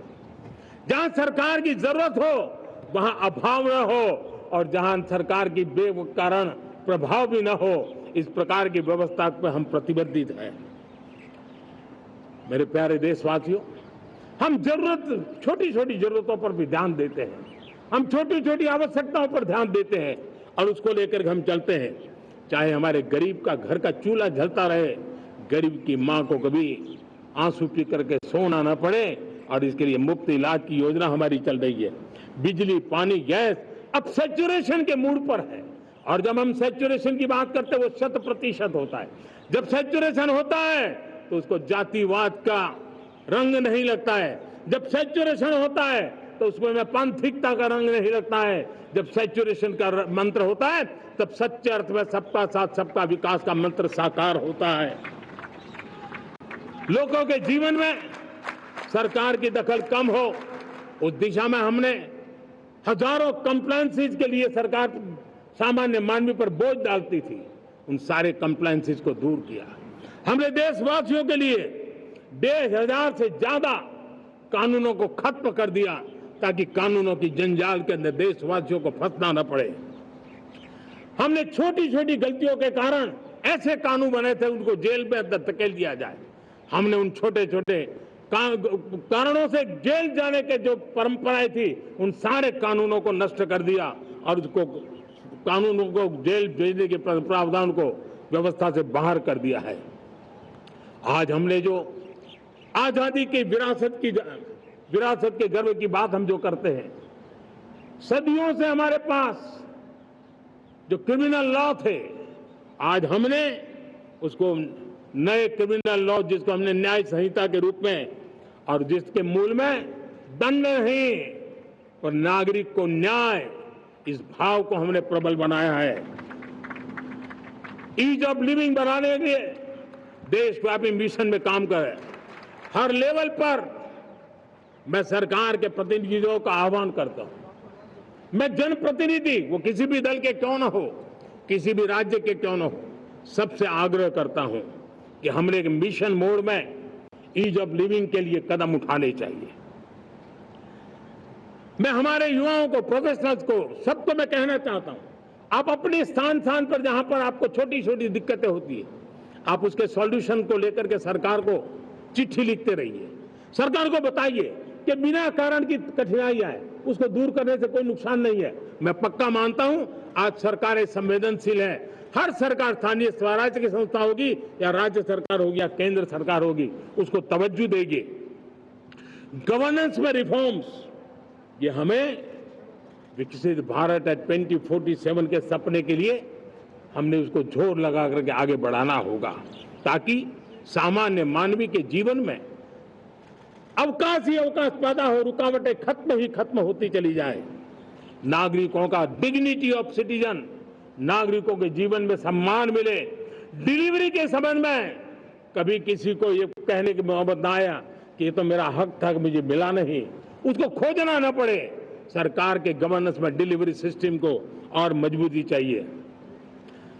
जहां सरकार की जरूरत हो वहां अभाव न हो, और जहां सरकार की बेकारण प्रभाव भी न हो, इस प्रकार की व्यवस्था पर हम प्रतिबद्ध हैं। मेरे प्यारे देशवासियों, हम छोटी छोटी जरूरतों पर भी ध्यान देते हैं, हम छोटी छोटी आवश्यकताओं पर ध्यान देते हैं और उसको लेकर हम चलते हैं। चाहे हमारे गरीब का घर का चूल्हा जलता रहे, गरीब की मां को कभी आंसू पी करके सोना न पड़े, और इसके लिए मुफ्त इलाज की योजना हमारी चल रही है। बिजली, पानी, गैस अब सैचुरेशन के मूड पर है, और जब हम सैचुरेशन की बात करते हैं वो 100% होता है। जब सैचुरेशन होता है तो उसको जातिवाद का रंग नहीं लगता है। जब सैचुरेशन होता है तो उसमें पांथिकता का रंग नहीं लगता है। जब सैचुरेशन का मंत्र होता है तब सच्चे अर्थ में सबका साथ सबका विकास का मंत्र साकार होता है। लोगों के जीवन में सरकार की दखल कम हो, उस दिशा में हमने हजारों कंप्लायंसेस के लिए सरकार सामान्य मानवी पर बोझ डालती थी, उन सारे कंप्लायंसेस को दूर किया। हमने देशवासियों के लिए 1,500 से ज्यादा कानूनों को खत्म कर दिया, ताकि कानूनों की जंजाल के अंदर देशवासियों को फंसना न पड़े। हमने छोटी छोटी गलतियों के कारण ऐसे कानून बने थे, उनको जेल में अंदर धकेल दिया जाए। हमने उन छोटे छोटे कारणों से जेल जाने के जो परंपराएं थी, उन सारे कानूनों को नष्ट कर दिया, और उसको कानूनों को जेल भेजने के प्रावधान को व्यवस्था से बाहर कर दिया है। आज हमने जो आजादी की विरासत के गर्व की बात हम जो करते हैं, सदियों से हमारे पास जो क्रिमिनल लॉ थे, आज हमने उसको नए क्रिमिनल लॉ, जिसको हमने न्याय संहिता के रूप में, और जिसके मूल में दंड नहीं पर नागरिक को न्याय, इस भाव को हमने प्रबल बनाया है। ईज ऑफ लिविंग बनाने के लिए देशव्यापी मिशन में काम करें। हर लेवल पर मैं सरकार के प्रतिनिधियों का आह्वान करता हूं। मैं जनप्रतिनिधि, वो किसी भी दल के क्यों न हो, किसी भी राज्य के क्यों न हो, सबसे आग्रह करता हूं कि हमने एक मिशन मोड में ईज ऑफ लिविंग के लिए कदम उठाने चाहिए। मैं हमारे युवाओं को, प्रोफेशनल्स को, सबको मैं कहना चाहता हूं, आप अपने स्थान पर जहां पर आपको छोटी छोटी दिक्कतें होती है, आप उसके सॉल्यूशन को लेकर के सरकार को चिट्ठी लिखते रहिए। सरकार को बताइए कि बिना कारण की कठिनाइयां है, उसको दूर करने से कोई नुकसान नहीं है। मैं पक्का मानता हूं आज सरकारें संवेदनशील है। हर सरकार, स्थानीय स्वराज की संस्था होगी या राज्य सरकार होगी या केंद्र सरकार होगी, उसको तवज्जो देगी। गवर्नेंस में रिफॉर्म्स, ये हमें विकसित भारत 2047 के सपने के लिए हमने उसको जोर लगा करके आगे बढ़ाना होगा, ताकि सामान्य मानवी के जीवन में अवकाश ही अवकाश पैदा हो, रुकावटें खत्म होती चली जाए। नागरिकों का डिग्निटी ऑफ सिटीजन, नागरिकों के जीवन में सम्मान मिले। डिलीवरी के संबंध में कभी किसी को ये कहने की नौबत ना आया कि ये तो मेरा हक था, मुझे मिला नहीं, उसको खोजना न पड़े। सरकार के गवर्नेंस में डिलीवरी सिस्टम को और मजबूती चाहिए।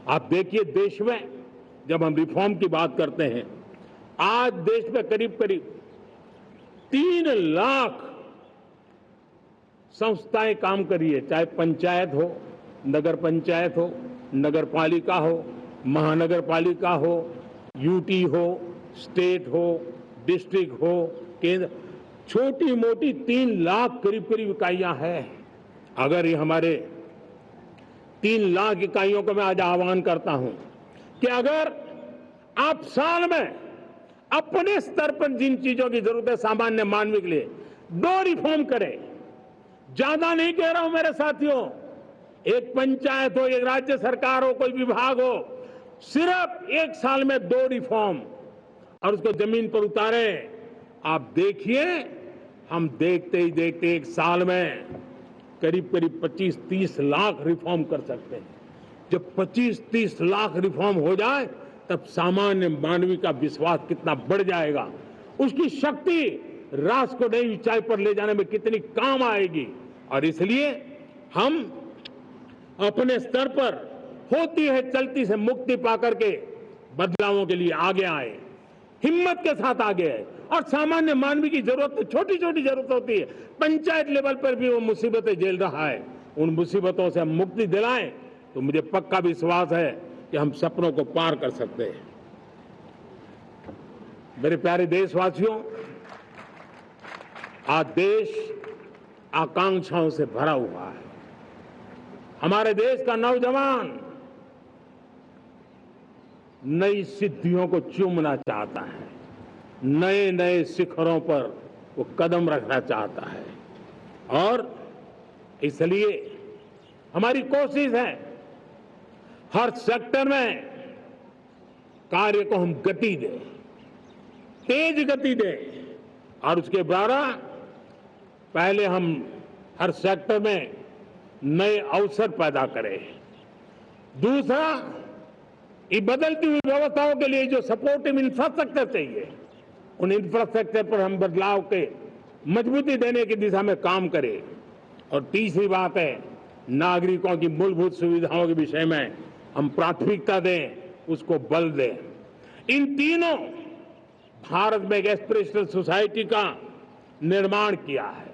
आप देखिए देश में जब हम रिफॉर्म की बात करते हैं, आज देश में करीब करीब 3 लाख संस्थाएं काम कर रही है, चाहे पंचायत हो, नगर पंचायत हो, नगर पालिका हो, महानगर पालिका हो, यूटी हो, स्टेट हो, डिस्ट्रिक्ट हो, केंद्र, छोटी मोटी 3 लाख करीब करीब इकाइयां हैं। अगर ये हमारे 3 लाख इकाइयों को मैं आज आह्वान करता हूं कि अगर आप साल में अपने स्तर पर जिन चीजों की जरूरत है सामान्य मानव के लिए 2 रिफॉर्म करें, ज्यादा नहीं कह रहा हूं मेरे साथियों, एक पंचायत हो, एक राज्य सरकार हो, कोई विभाग हो, सिर्फ 1 साल में 2 रिफॉर्म और उसको जमीन पर उतारें। आप देखिए, हम देखते ही देखते 1 साल में करीब करीब 25-30 लाख रिफॉर्म कर सकते हैं। जब 25-30 लाख रिफॉर्म हो जाए तब सामान्य मानवी का विश्वास कितना बढ़ जाएगा, उसकी शक्ति राष्ट्र को नई ऊंचाई पर ले जाने में कितनी काम आएगी। और इसलिए हम अपने स्तर पर होती है चलती से मुक्ति पाकर के बदलावों के लिए आगे आए, हिम्मत के साथ आगे आए। और सामान्य मानवी की जरूरत, छोटी छोटी जरूरत होती है, पंचायत लेवल पर भी वो मुसीबतें झेल रहा है, उन मुसीबतों से हम मुक्ति दिलाएं तो मुझे पक्का विश्वास है कि हम सपनों को पार कर सकते हैं। मेरे प्यारे देशवासियों, आज देश आकांक्षाओं से भरा हुआ है। हमारे देश का नौजवान नई सिद्धियों को चूमना चाहता है, नए नए शिखरों पर वो कदम रखना चाहता है और इसलिए हमारी कोशिश है हर सेक्टर में कार्य को हम गति दें, तेज गति दें और उसके द्वारा पहले हम हर सेक्टर में नए अवसर पैदा करें। दूसरा, ये बदलती हुई व्यवस्थाओं के लिए जो सपोर्टिव इंफ्रास्ट्रक्चर चाहिए, उन इंफ्रास्ट्रक्चर पर हम बदलाव के मजबूती देने की दिशा में काम करें। और तीसरी बात है, नागरिकों की मूलभूत सुविधाओं के विषय में हम प्राथमिकता दें, उसको बल दें। इन तीनों भारत में एक एस्पिरेशनल सोसाइटी का निर्माण किया है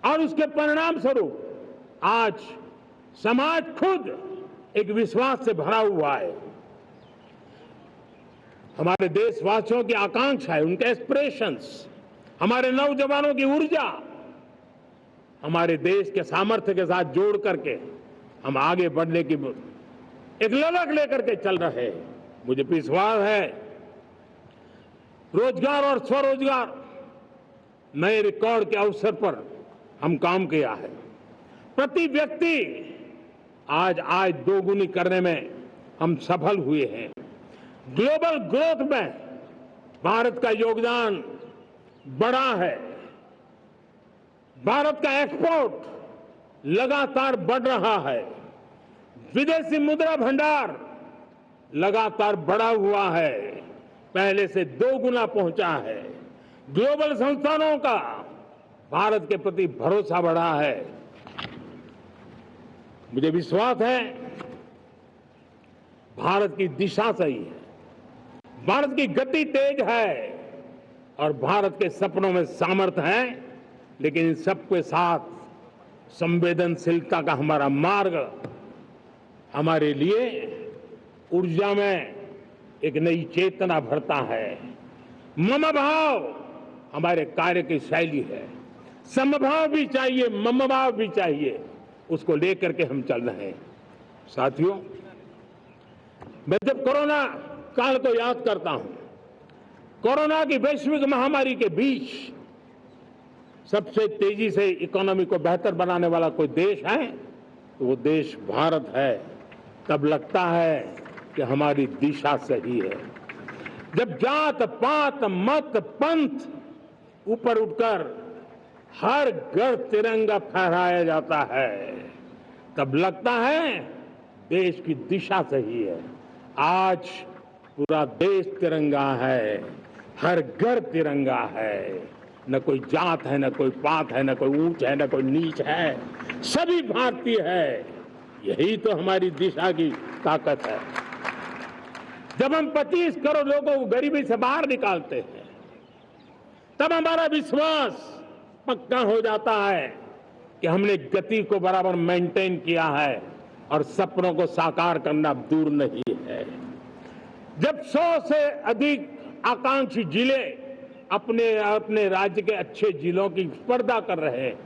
और उसके परिणाम स्वरूप आज समाज खुद एक विश्वास से भरा हुआ है। हमारे देशवासियों की आकांक्षा है, उनके एस्पिरेशंस, हमारे नौजवानों की ऊर्जा हमारे देश के सामर्थ्य के साथ जोड़ करके हम आगे बढ़ने की एक ललक लेकर के चल रहे हैं। मुझे विश्वास है रोजगार और स्वरोजगार नए रिकॉर्ड के अवसर पर हम काम किया है। प्रति व्यक्ति आज आय दोगुनी करने में हम सफल हुए हैं। ग्लोबल ग्रोथ में भारत का योगदान बड़ा है। भारत का एक्सपोर्ट लगातार बढ़ रहा है। विदेशी मुद्रा भंडार लगातार बढ़ा हुआ है, पहले से 2 गुना पहुंचा है। ग्लोबल संस्थानों का भारत के प्रति भरोसा बढ़ा है। मुझे विश्वास है भारत की दिशा सही है, भारत की गति तेज है और भारत के सपनों में सामर्थ्य है, लेकिन इन सबके साथ संवेदनशीलता का हमारा मार्ग हमारे लिए ऊर्जा में एक नई चेतना भरता है। मम भाव हमारे कार्य की शैली है। समभाव भी चाहिए, मम भाव भी चाहिए, उसको लेकर के हम चल रहे हैं। साथियों, मैं जब कोरोना काल को याद करता हूं, कोरोना की वैश्विक महामारी के बीच सबसे तेजी से इकोनॉमी को बेहतर बनाने वाला कोई देश है तो वो देश भारत है। तब लगता है कि हमारी दिशा सही है। जब जात पात मत पंथ ऊपर उठकर हर घर तिरंगा फहराया जाता है, तब लगता है देश की दिशा सही है। आज पूरा देश तिरंगा है, हर घर तिरंगा है। न कोई जात है, न कोई पात है, न कोई ऊंच है, न कोई नीच है, सभी भारतीय है। यही तो हमारी दिशा की ताकत है। जब हम 25 करोड़ लोगों को गरीबी से बाहर निकालते हैं, तब हमारा विश्वास पक्का हो जाता है कि हमने गति को बराबर मेंटेन किया है और सपनों को साकार करना दूर नहीं है। जब 100 से अधिक आकांक्षी जिले अपने अपने राज्य के अच्छे जिलों की स्पर्धा कर रहे हैं,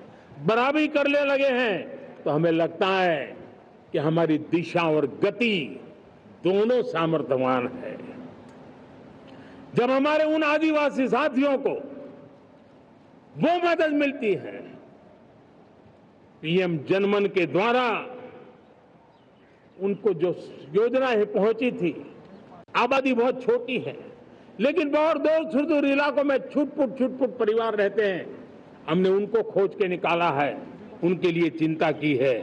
बराबरी करने लगे हैं, तो हमें लगता है कि हमारी दिशा और गति दोनों सामर्थ्यवान है। जब हमारे उन आदिवासी साथियों को वो मदद मिलती है, पीएम जनमन के द्वारा उनको जो योजनाएं पहुंची थी, आबादी बहुत छोटी है, लेकिन बहुत दूर दूर इलाकों में छुटपुट परिवार रहते हैं, हमने उनको खोज के निकाला है, उनके लिए चिंता की है,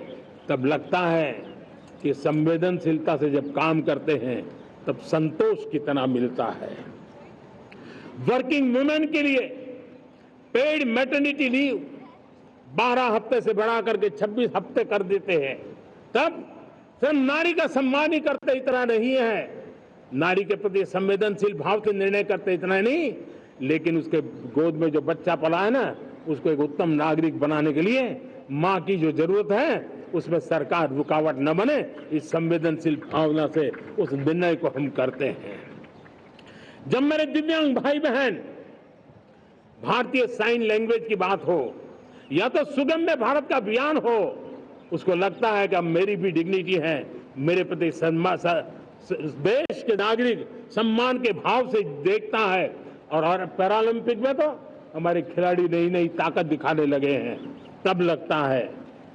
तब लगता है कि संवेदनशीलता से जब काम करते हैं तब संतोष कितना मिलता है। वर्किंग वुमेन के लिए पेड मैटरनिटी लीव 12 हफ्ते से बढ़ा करके 26 हफ्ते कर देते हैं। तब सिर्फ नारी का सम्मान ही करते इतना नहीं है, नारी के प्रति संवेदनशील भाव से निर्णय करते इतना नहीं, लेकिन उसके गोद में जो बच्चा पला है ना, उसको एक उत्तम नागरिक बनाने के लिए मां की जो जरूरत है उसमें सरकार रुकावट न बने, इस संवेदनशील भावना से उस निर्णय को हम करते हैं। जब मेरे दिव्यांग भाई बहन भारतीय साइन लैंग्वेज की बात हो या तो सुगम्य भारत का अभियान हो, उसको लगता है कि अब मेरी भी डिग्निटी है, मेरे प्रति देश के नागरिक सम्मान के भाव से देखता है। और पैरालंपिक में तो हमारे खिलाड़ी नई नई ताकत दिखाने लगे हैं, तब लगता है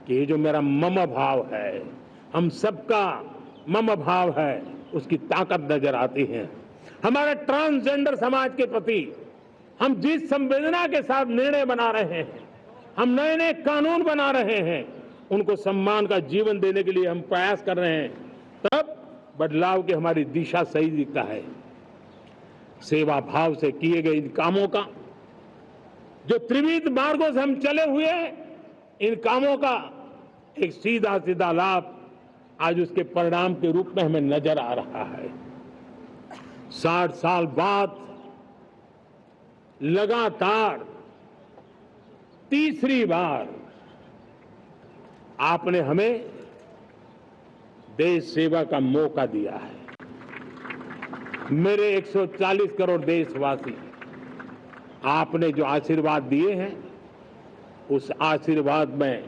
कि ये जो मेरा मम भाव है, हम सबका मम भाव है, उसकी ताकत नजर आती है। हमारे ट्रांसजेंडर समाज के प्रति हम जिस संवेदना के साथ निर्णय बना रहे हैं, हम नए नए कानून बना रहे हैं, उनको सम्मान का जीवन देने के लिए हम प्रयास कर रहे हैं, तब बदलाव की हमारी दिशा सही दिखता है। सेवा भाव से किए गए इन कामों का, जो त्रिविध मार्गों से हम चले हुए, इन कामों का एक सीधा सीधा लाभ आज उसके परिणाम के रूप में हमें नजर आ रहा है। 60 साल बाद लगातार तीसरी बार आपने हमें देश सेवा का मौका दिया है। मेरे 140 करोड़ देशवासी, आपने जो आशीर्वाद दिए हैं, उस आशीर्वाद में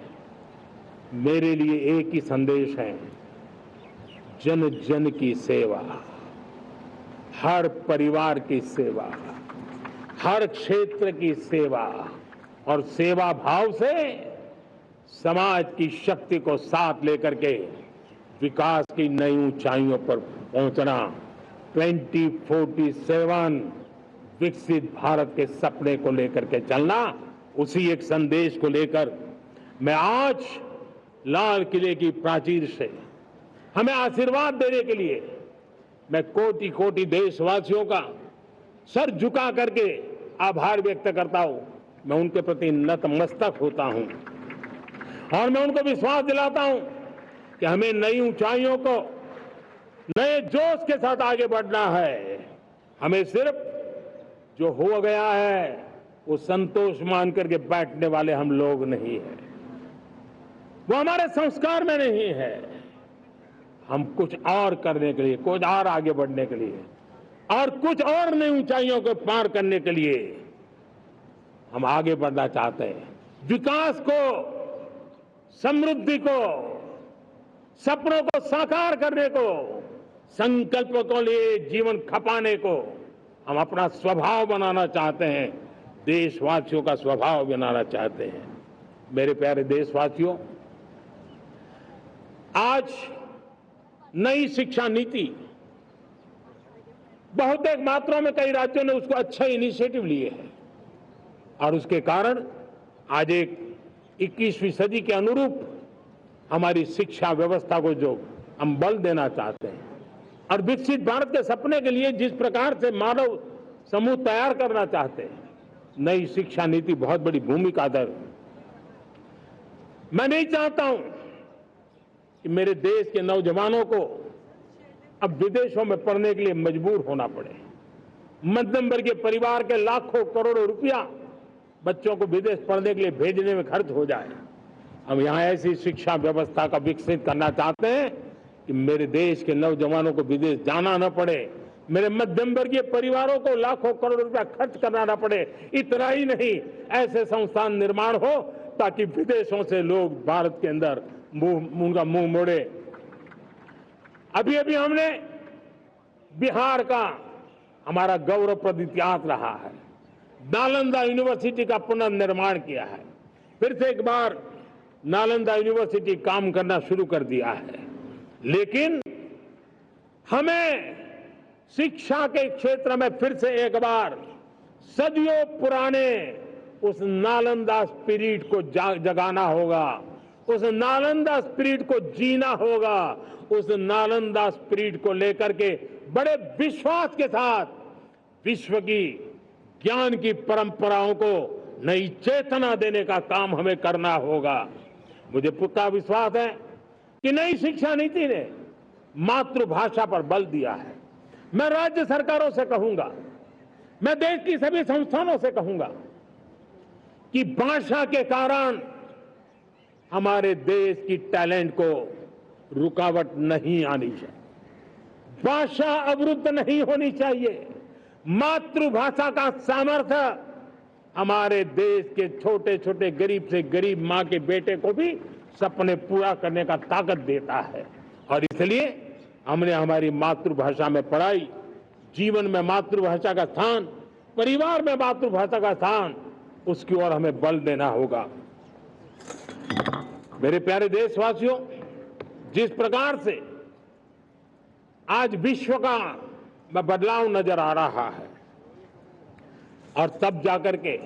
मेरे लिए एक ही संदेश है, जन जन की सेवा, हर परिवार की सेवा, हर क्षेत्र की सेवा, और सेवा भाव से समाज की शक्ति को साथ लेकर के विकास की नई ऊंचाइयों पर पहुंचना। 2047 विकसित भारत के सपने को लेकर के चलना, उसी एक संदेश को लेकर मैं आज लाल किले की प्राचीर से हमें आशीर्वाद देने के लिए मैं कोटि कोटि देशवासियों का सर झुका करके आभार व्यक्त करता हूं। मैं उनके प्रति नतमस्तक होता हूं और मैं उनको विश्वास दिलाता हूं कि हमें नई ऊंचाइयों को नए जोश के साथ आगे बढ़ना है। हमें सिर्फ जो हो गया है वो संतोष मान करके बैठने वाले हम लोग नहीं हैं, वो हमारे संस्कार में नहीं है। हम कुछ और करने के लिए, कुछ और आगे बढ़ने के लिए और कुछ और नई ऊंचाइयों को पार करने के लिए हम आगे बढ़ना चाहते हैं। विकास को, समृद्धि को, सपनों को साकार करने को, संकल्प को लिए जीवन खपाने को हम अपना स्वभाव बनाना चाहते हैं, देशवासियों का स्वभाव बनाना चाहते हैं। मेरे प्यारे देशवासियों, आज नई शिक्षा नीति बहुत एक मात्रा में कई राज्यों ने उसको अच्छा इनिशिएटिव लिए हैं और उसके कारण आज एक 21वीं सदी के अनुरूप हमारी शिक्षा व्यवस्था को जो हम बल देना चाहते हैं और विकसित भारत के सपने के लिए जिस प्रकार से मानव समूह तैयार करना चाहते हैं, नई शिक्षा नीति बहुत बड़ी भूमिका अदा। मैं नहीं चाहता हूं कि मेरे देश के नौजवानों को अब विदेशों में पढ़ने के लिए मजबूर होना पड़े। मध्यम वर्गीय परिवार के लाखों करोड़ों रुपया बच्चों को विदेश पढ़ने के लिए भेजने में खर्च हो जाए। हम यहाँ ऐसी शिक्षा व्यवस्था का विकसित करना चाहते हैं कि मेरे देश के नौजवानों को विदेश जाना न पड़े, मेरे मध्यम वर्गीय परिवारों को लाखों करोड़ रुपया खर्च करना न पड़े। इतना ही नहीं, ऐसे संस्थान निर्माण हो ताकि विदेशों से लोग भारत के अंदर उनका मुंह मोड़े। अभी अभी हमने बिहार का हमारा गौरवप्रद इतिहास रहा है, नालंदा यूनिवर्सिटी का पुनर्निर्माण किया है। फिर से एक बार नालंदा यूनिवर्सिटी काम करना शुरू कर दिया है। लेकिन हमें शिक्षा के क्षेत्र में फिर से एक बार सदियों पुराने उस नालंदा स्पिरिट को जगाना होगा, उस नालंदा स्पिरिट को जीना होगा, उस नालंदा स्पिरिट को लेकर के बड़े विश्वास के साथ विश्व की ज्ञान की परंपराओं को नई चेतना देने का काम हमें करना होगा। मुझे पक्का विश्वास है कि नई शिक्षा नीति ने मातृभाषा पर बल दिया है। मैं राज्य सरकारों से कहूंगा, मैं देश की सभी संस्थानों से कहूंगा कि भाषा के कारण हमारे देश की टैलेंट को रुकावट नहीं आनी चाहिए, भाषा अवरुद्ध नहीं होनी चाहिए। मातृभाषा का सामर्थ्य हमारे देश के छोटे छोटे गरीब से गरीब मां के बेटे को भी सपने पूरा करने का ताकत देता है। और इसलिए हमने हमारी मातृभाषा में पढ़ाई, जीवन में मातृभाषा का स्थान, परिवार में मातृभाषा का स्थान, उसकी ओर हमें बल देना होगा। मेरे प्यारे देशवासियों, जिस प्रकार से आज विश्व का बदलाव नजर आ रहा है और तब जाकर के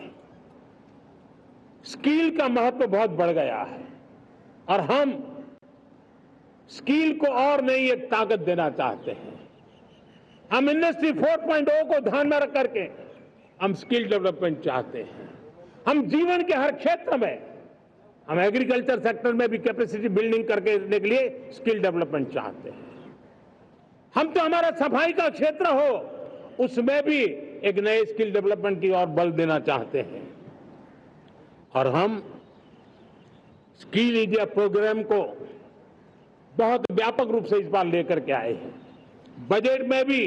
स्किल का महत्व बहुत बढ़ गया है और हम स्किल को और नई एक ताकत देना चाहते हैं। हम इंडस्ट्री 4.0 को ध्यान में रख करके हम स्किल डेवलपमेंट चाहते हैं। हम जीवन के हर क्षेत्र में, हम एग्रीकल्चर सेक्टर में भी कैपेसिटी बिल्डिंग करके देने के लिए स्किल डेवलपमेंट चाहते हैं। हम तो हमारा सफाई का क्षेत्र हो, उसमें भी एक नए स्किल डेवलपमेंट की ओर बल देना चाहते हैं। और हम स्किल इंडिया प्रोग्राम को बहुत व्यापक रूप से इस बार लेकर के आए हैं। बजट में भी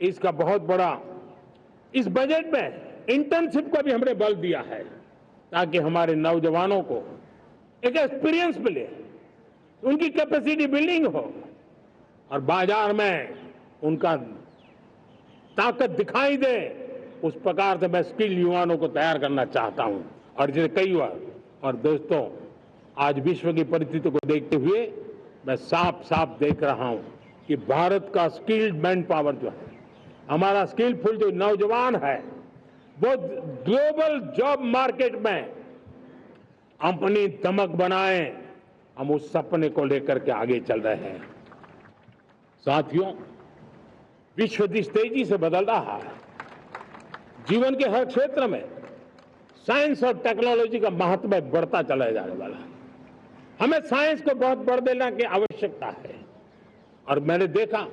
इसका बहुत बड़ा, इस बजट में इंटर्नशिप को भी हमने बल दिया है ताकि हमारे नौजवानों को एक एक्सपीरियंस मिले, उनकी कैपेसिटी बिल्डिंग हो और बाजार में उनका ताकत दिखाई दे। उस प्रकार से मैं स्किल युवाओं को तैयार करना चाहता हूं। और जैसे कई बार, और दोस्तों, आज विश्व की परिस्थिति को देखते हुए मैं साफ साफ देख रहा हूं कि भारत का स्किल्ड मैन पावर जो है, हमारा स्किलफुल जो नौजवान है, वो ग्लोबल जॉब मार्केट में अपनी दमक बनाए। हम उस सपने को लेकर के आगे चल रहे हैं। साथियों, विश्व जिस तेजी से बदल रहा है, जीवन के हर क्षेत्र में साइंस और टेक्नोलॉजी का महत्व बढ़ता चला जाने वाला है। हमें साइंस को बहुत बढ़ देने की आवश्यकता है। और मैंने देखा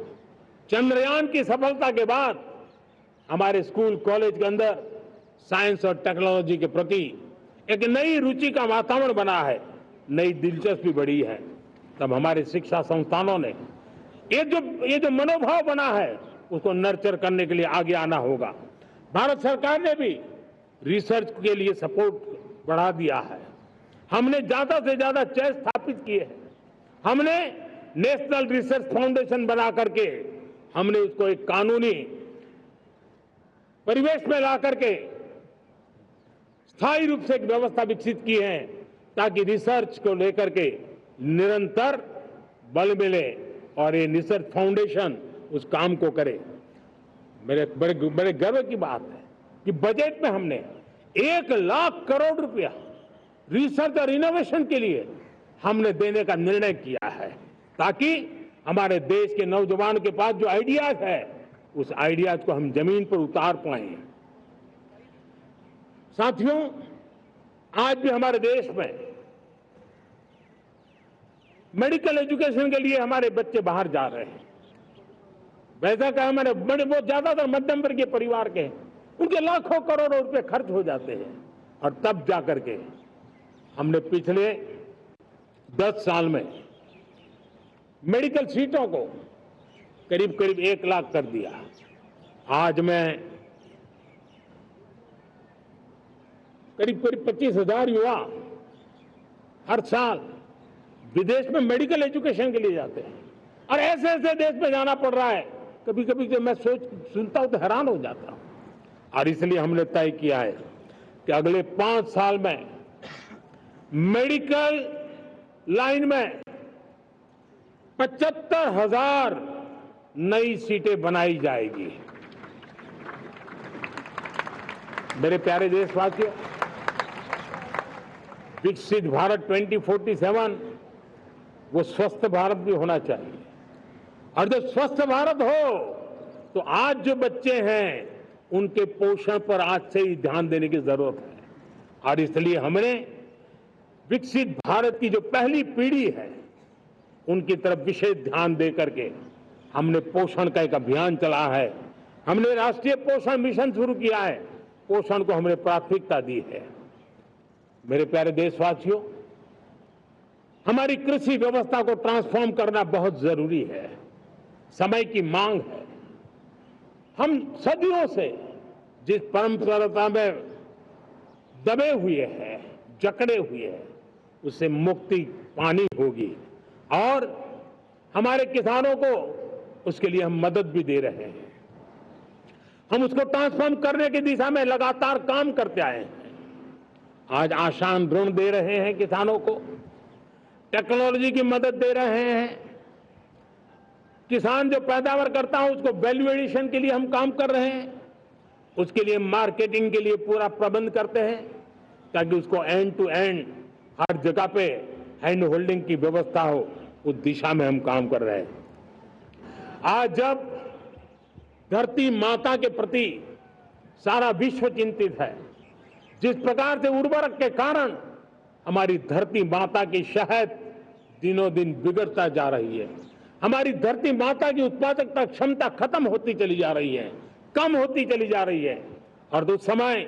चंद्रयान की सफलता के बाद हमारे स्कूल कॉलेज के अंदर साइंस और टेक्नोलॉजी के प्रति एक नई रुचि का वातावरण बना है, नई दिलचस्पी बढ़ी है। तब हमारे शिक्षा संस्थानों ने ये जो मनोभाव बना है उसको नर्चर करने के लिए आगे आना होगा। भारत सरकार ने भी रिसर्च के लिए सपोर्ट बढ़ा दिया है। हमने ज्यादा से ज्यादा चेयर स्थापित किए हैं। हमने नेशनल रिसर्च फाउंडेशन बना करके हमने उसको एक कानूनी परिवेश में ला करके स्थायी रूप से एक व्यवस्था विकसित की है ताकि रिसर्च को लेकर के निरंतर बल मिले और ये रिसर्च फाउंडेशन उस काम को करे। मेरे बड़े गर्व की बात है कि बजट में हमने 1 लाख करोड़ रुपया रिसर्च और इनोवेशन के लिए हमने देने का निर्णय किया है ताकि हमारे देश के नौजवान के पास जो आइडियाज है उस आइडियाज को हम जमीन पर उतार पाए। साथियों, आज भी हमारे देश में मेडिकल एजुकेशन के लिए हमारे बच्चे बाहर जा रहे हैं। वैसा कहा हमारे बड़े बहुत ज्यादातर मध्यम वर्गीय परिवार के हैं, उनके लाखों करोड़ों रुपए खर्च हो जाते हैं। और तब जाकर के हमने पिछले 10 साल में मेडिकल सीटों को करीब करीब 1 लाख कर दिया। आज मैं करीब करीब 25,000 युवा हर साल विदेश में मेडिकल एजुकेशन के लिए जाते हैं। और ऐसे ऐसे देश में जाना पड़ रहा है, कभी कभी जब मैं सुनता हूं तो हैरान हो जाता हूं। और इसलिए हमने तय किया है कि अगले 5 साल में मेडिकल लाइन में 75,000 नई सीटें बनाई जाएगी। मेरे प्यारे देशवासियों, विकसित भारत 2047 वो स्वस्थ भारत भी होना चाहिए। और जब स्वस्थ भारत हो तो आज जो बच्चे हैं उनके पोषण पर आज से ही ध्यान देने की जरूरत है। और इसलिए हमने विकसित भारत की जो पहली पीढ़ी है उनकी तरफ विशेष ध्यान दे करके हमने पोषण का एक अभियान चला है। हमने राष्ट्रीय पोषण मिशन शुरू किया है। पोषण को हमने प्राथमिकता दी है। मेरे प्यारे देशवासियों, हमारी कृषि व्यवस्था को ट्रांसफॉर्म करना बहुत जरूरी है, समय की मांग है। हम सदियों से जिस परंपरा में दबे हुए हैं, जकड़े हुए हैं, उससे मुक्ति पानी होगी। और हमारे किसानों को उसके लिए हम मदद भी दे रहे हैं। हम उसको ट्रांसफॉर्म करने की दिशा में लगातार काम करते आए हैं। आज आसान ऋण दे रहे हैं किसानों को, टेक्नोलॉजी की मदद दे रहे हैं। किसान जो पैदावार करता है उसको वैल्यू एडिशन के लिए हम काम कर रहे हैं। उसके लिए मार्केटिंग के लिए पूरा प्रबंध करते हैं ताकि उसको एंड टू एंड हर जगह पे हैंड होल्डिंग की व्यवस्था हो। उस दिशा में हम काम कर रहे हैं। आज जब धरती माता के प्रति सारा विश्व चिंतित है, जिस प्रकार से उर्वरक के कारण हमारी धरती माता की शहद दिनों दिन बिगड़ता जा रही है, हमारी धरती माता की उत्पादकता क्षमता खत्म होती चली जा रही है, कम होती चली जा रही है। और उस समय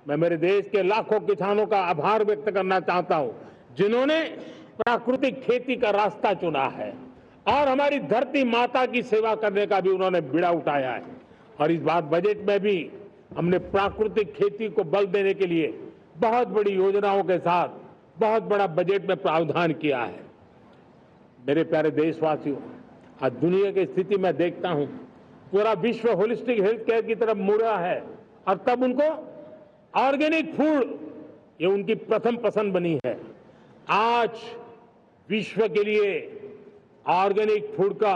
मैं मेरे देश के लाखों किसानों का आभार व्यक्त करना चाहता हूं जिन्होंने प्राकृतिक खेती का रास्ता चुना है और हमारी धरती माता की सेवा करने का भी उन्होंने बीड़ा उठाया है। और इस बार बजट में भी हमने प्राकृतिक खेती को बल देने के लिए बहुत बड़ी योजनाओं के साथ बहुत बड़ा बजट में प्रावधान किया है। मेरे प्यारे देशवासियों, आज दुनिया की स्थिति में देखता हूं पूरा विश्व होलिस्टिक हेल्थ केयर की तरफ मुड़ रहा है। और तब उनको ऑर्गेनिक फूड ये उनकी प्रथम पसंद बनी है। आज विश्व के लिए ऑर्गेनिक फूड का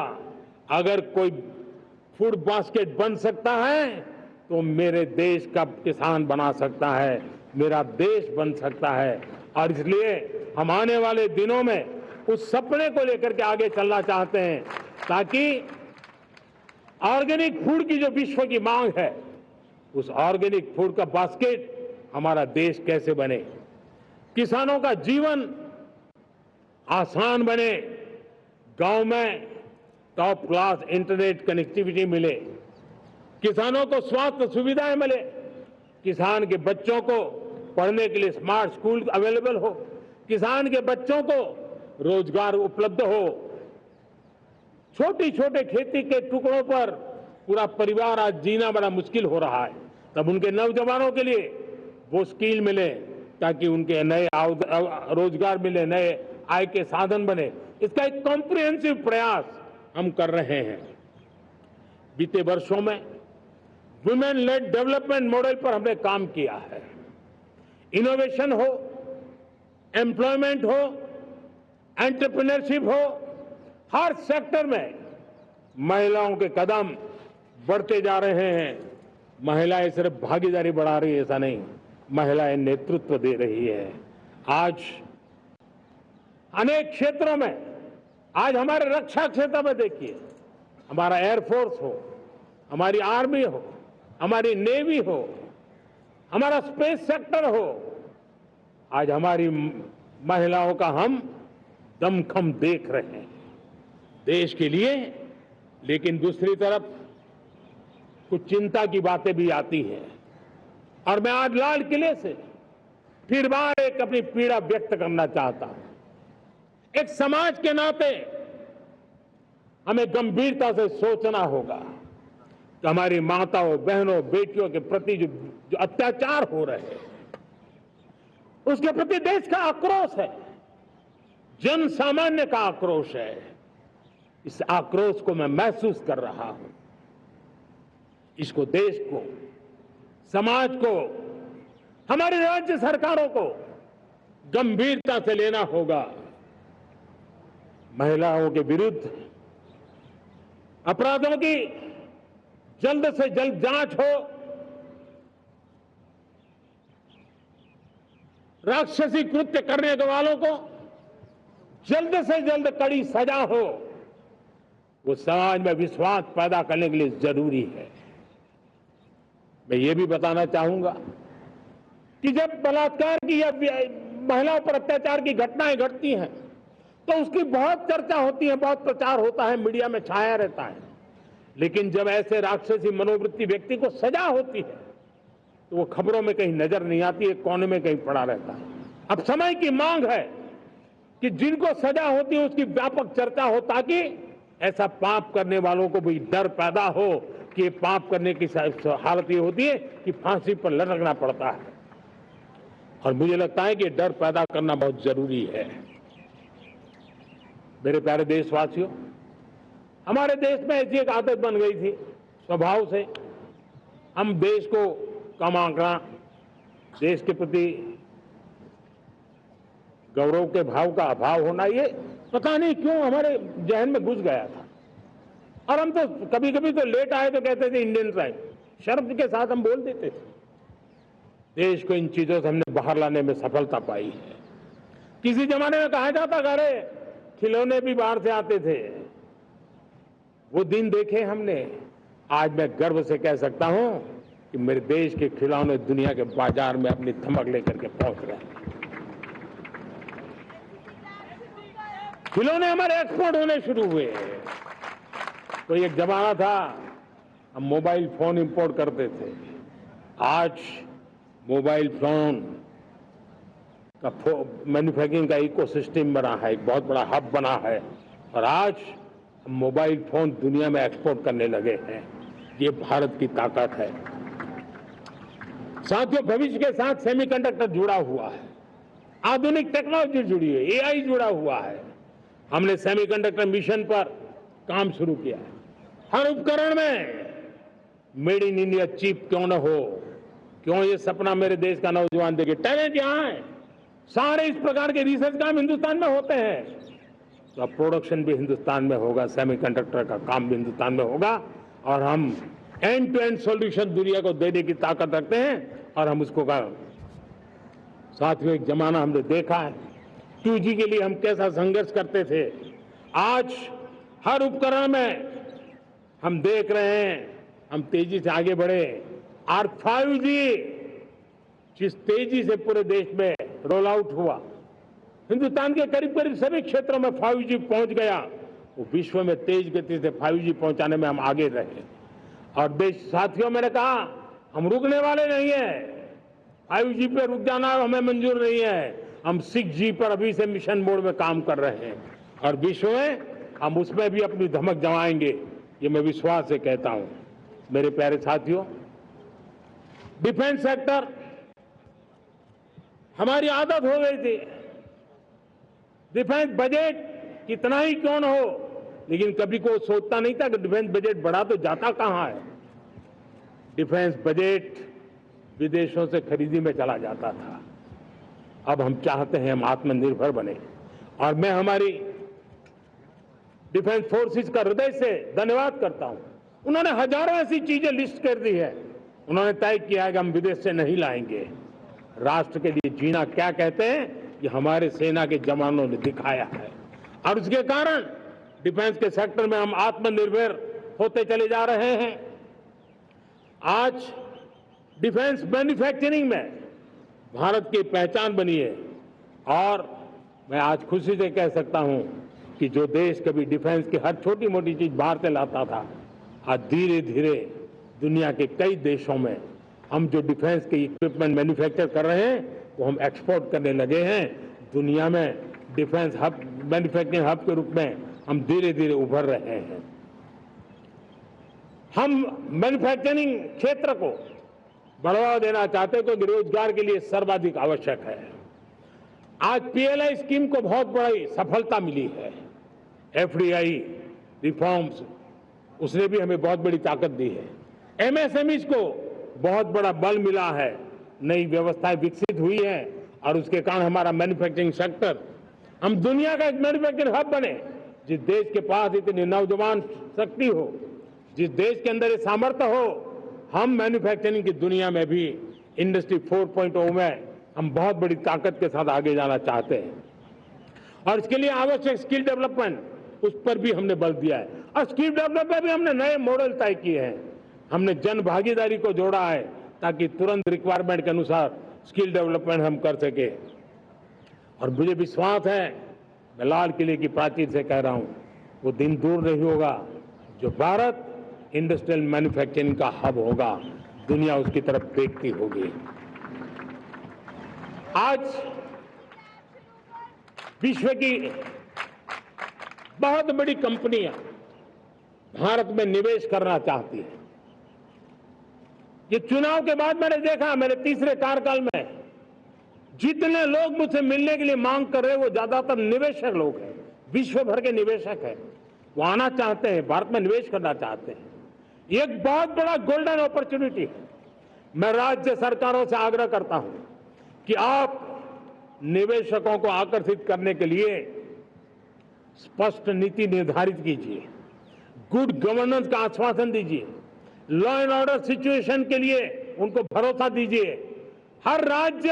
अगर कोई फूड बास्केट बन सकता है तो मेरे देश का किसान बना सकता है, मेरा देश बन सकता है। और इसलिए हम आने वाले दिनों में उस सपने को लेकर के आगे चलना चाहते हैं ताकि ऑर्गेनिक फूड की जो विश्व की मांग है उस ऑर्गेनिक फूड का बास्केट हमारा देश कैसे बने, किसानों का जीवन आसान बने, गांव में टॉप क्लास इंटरनेट कनेक्टिविटी मिले, किसानों को स्वास्थ्य सुविधाएं मिले, किसान के बच्चों को पढ़ने के लिए स्मार्ट स्कूल अवेलेबल हो, किसान के बच्चों को रोजगार उपलब्ध हो। छोटी छोटे खेती के टुकड़ों पर पूरा परिवार आज जीना बड़ा मुश्किल हो रहा है, तब उनके नौजवानों के लिए वो स्किल मिले ताकि उनके नए रोजगार मिले, नए आय के साधन बने। इसका एक कॉम्प्रिहेंसिव प्रयास हम कर रहे हैं। बीते वर्षों में वुमेन लेड डेवलपमेंट मॉडल पर हमने काम किया है। इनोवेशन हो, एम्प्लॉयमेंट हो, एंटरप्रेन्योरशिप हो, हर सेक्टर में महिलाओं के कदम बढ़ते जा रहे हैं। महिलाएं सिर्फ भागीदारी बढ़ा रही है ऐसा नहीं, महिलाएं नेतृत्व दे रही है। आज अनेक क्षेत्रों में, आज हमारे रक्षा क्षेत्र में देखिए, हमारा एयरफोर्स हो, हमारी आर्मी हो, हमारी नेवी हो, हमारा स्पेस सेक्टर हो, आज हमारी महिलाओं का हम दमखम देख रहे हैं देश के लिए। लेकिन दूसरी तरफ कुछ चिंता की बातें भी आती हैं और मैं आज लाल किले से फिर बार एक अपनी पीड़ा व्यक्त करना चाहता हूं। एक समाज के नाते हमें गंभीरता से सोचना होगा कि हमारी माताओं, बहनों, बेटियों के प्रति जो अत्याचार हो रहे हैं उसके प्रति देश का आक्रोश है, जन सामान्य का आक्रोश है। इस आक्रोश को मैं महसूस कर रहा हूं। इसको देश को, समाज को, हमारी राज्य सरकारों को गंभीरता से लेना होगा। महिलाओं के विरुद्ध अपराधों की जल्द से जल्द जांच हो, राक्षसी कृत्य करने वालों को जल्द से जल्द कड़ी सजा हो, वो समाज में विश्वास पैदा करने के लिए जरूरी है। मैं ये भी बताना चाहूंगा कि जब बलात्कार की या महिलाओं पर अत्याचार की घटनाएं घटती हैं तो उसकी बहुत चर्चा होती है, बहुत प्रचार होता है, मीडिया में छाया रहता है। लेकिन जब ऐसे राक्षसी मनोवृत्ति व्यक्ति को सजा होती है तो वो खबरों में कहीं नजर नहीं आती, एक कोने में कहीं पड़ा रहता है। अब समय की मांग है कि जिनको सजा होती है उसकी व्यापक चर्चा हो, ताकि ऐसा पाप करने वालों को भी डर पैदा हो कि ये पाप करने की हालत ये होती है कि फांसी पर लटकना पड़ता है। और मुझे लगता है कि डर पैदा करना बहुत जरूरी है। मेरे प्यारे देशवासियों, हमारे देश में ऐसी एक आदत बन गई थी स्वभाव से, हम देश को कम आंकना, देश के प्रति गौरव के भाव का अभाव होना, ये पता नहीं क्यों हमारे जहन में घुस गया था। और हम तो कभी कभी तो लेट आए तो कहते थे इंडियन टाइम, शर्म के साथ हम बोल देते थे। देश को इन चीजों से हमने बाहर लाने में सफलता पाई है। किसी जमाने में कहा जाता था अरे खिलौने भी बाहर से आते थे, वो दिन देखे हमने। आज मैं गर्व से कह सकता हूं कि मेरे देश के खिलौने दुनिया के बाजार में अपनी धमक लेकर के पहुंच रहे हैं। खिलौने हमारे एक्सपोर्ट होने शुरू हुए। तो एक जमाना था हम मोबाइल फोन इंपोर्ट करते थे, आज मोबाइल फोन का मैन्युफैक्चरिंग का इकोसिस्टम बना है, एक बहुत बड़ा हब बना है, और आज हम मोबाइल फोन दुनिया में एक्सपोर्ट करने लगे हैं। ये भारत की ताकत है। साथियों, भविष्य के साथ सेमीकंडक्टर जुड़ा हुआ है, आधुनिक टेक्नोलॉजी जुड़ी है, एआई जुड़ा हुआ है। हमने सेमीकंडक्टर मिशन पर काम शुरू किया है। हर उपकरण में मेड इन इंडिया चिप क्यों न हो, क्यों ये सपना मेरे देश का नौजवान देखे। टैलेंट यहाँ है, सारे इस प्रकार के रिसर्च काम हिंदुस्तान में होते हैं, तो अब प्रोडक्शन भी हिंदुस्तान में होगा, सेमीकंडक्टर का काम भी हिंदुस्तान में होगा, और हम एंड टू एंड सॉल्यूशन दुनिया को देने की ताकत रखते हैं, और हम उसको कर। साथियों, एक जमाना हमने देखा है 2G के लिए हम कैसा संघर्ष करते थे। आज हर उपकरण में हम देख रहे हैं हम तेजी से आगे बढ़े, और 5G जिस तेजी से पूरे देश में रोल आउट हुआ, हिंदुस्तान के करीब करीब सभी क्षेत्रों में 5G पहुंच गया। वो विश्व में तेज गति से 5G पहुंचाने में हम आगे रहे। और देश साथियों, मैंने कहा हम रुकने वाले नहीं है। 5G पे रुक जाना हमें मंजूर नहीं है। हम 6G पर अभी से मिशन मोड में काम कर रहे हैं, और विश्व में हम उसमें भी अपनी धमक जमाएंगे, ये मैं विश्वास से कहता हूं। मेरे प्यारे साथियों, डिफेंस सेक्टर हमारी आदत हो गई थी। डिफेंस बजट कितना ही क्यों न हो, लेकिन कभी कोई सोचता नहीं था कि डिफेंस बजट बढ़ा तो जाता कहां है। डिफेंस बजट विदेशों से खरीदी में चला जाता था। अब हम चाहते हैं हम आत्मनिर्भर बने, और मैं हमारी डिफेंस फोर्सेस का हृदय से धन्यवाद करता हूं। उन्होंने हजारों ऐसी चीजें लिस्ट कर दी है। उन्होंने तय किया है कि हम विदेश से नहीं लाएंगे। राष्ट्र के लिए जीना क्या कहते हैं, ये हमारे सेना के जवानों ने दिखाया है, और उसके कारण डिफेंस के सेक्टर में हम आत्मनिर्भर होते चले जा रहे हैं। आज डिफेंस मैन्युफैक्चरिंग में भारत की पहचान बनी है, और मैं आज खुशी से कह सकता हूं कि जो देश कभी डिफेंस की हर छोटी मोटी चीज बाहर से लाता था, आज धीरे धीरे दुनिया के कई देशों में हम जो डिफेंस के इक्विपमेंट मैन्युफैक्चर कर रहे हैं वो हम एक्सपोर्ट करने लगे हैं। दुनिया में डिफेंस हब, मैन्युफैक्चरिंग हब के रूप में हम धीरे धीरे उभर रहे हैं। हम मैन्युफैक्चरिंग क्षेत्र को बढ़ावा देना चाहते हैं क्योंकि रोजगार के लिए सर्वाधिक आवश्यक है। आज पीएलआई स्कीम को बहुत बड़ी सफलता मिली है। एफडीआई रिफॉर्म्स, उसने भी हमें बहुत बड़ी ताकत दी है। एमएसएमईज को बहुत बड़ा बल मिला है, नई व्यवस्थाएं विकसित हुई है और उसके कारण हमारा मैन्युफैक्चरिंग सेक्टर, हम दुनिया का एक मैन्युफैक्चरिंग हब बने। जिस देश के पास इतनी नौजवान शक्ति हो, जिस देश के अंदर ये सामर्थ्य हो, हम मैन्युफैक्चरिंग की दुनिया में भी इंडस्ट्री 4.0 में हम बहुत बड़ी ताकत के साथ आगे जाना चाहते हैं और इसके लिए आवश्यक स्किल डेवलपमेंट, उस पर भी हमने बल दिया है। और स्किल डेवलपमेंट में भी हमने नए मॉडल तय किए हैं। हमने जन भागीदारी को जोड़ा है ताकि तुरंत रिक्वायरमेंट के अनुसार स्किल डेवलपमेंट हम कर सके। और मुझे विश्वास है, मैं लाल किले की प्राचीर से कह रहा हूं, वो दिन दूर नहीं होगा जो भारत इंडस्ट्रियल मैन्युफैक्चरिंग का हब होगा, दुनिया उसकी तरफ देखती होगी। आज विश्व की बहुत बड़ी कंपनियां भारत में निवेश करना चाहती हैं। ये चुनाव के बाद मैंने देखा, मेरे तीसरे कार्यकाल में जितने लोग मुझसे मिलने के लिए मांग कर रहे हैं वो ज्यादातर निवेशक लोग हैं, विश्व भर के निवेशक हैं। वो आना चाहते हैं, भारत में निवेश करना चाहते हैं। ये एक बहुत बड़ा गोल्डन अपॉर्चुनिटी है। मैं राज्य सरकारों से आग्रह करता हूं कि आप निवेशकों को आकर्षित करने के लिए स्पष्ट नीति निर्धारित कीजिए, गुड गवर्नेंस का आश्वासन दीजिए, लॉ एंड ऑर्डर सिचुएशन के लिए उनको भरोसा दीजिए। हर राज्य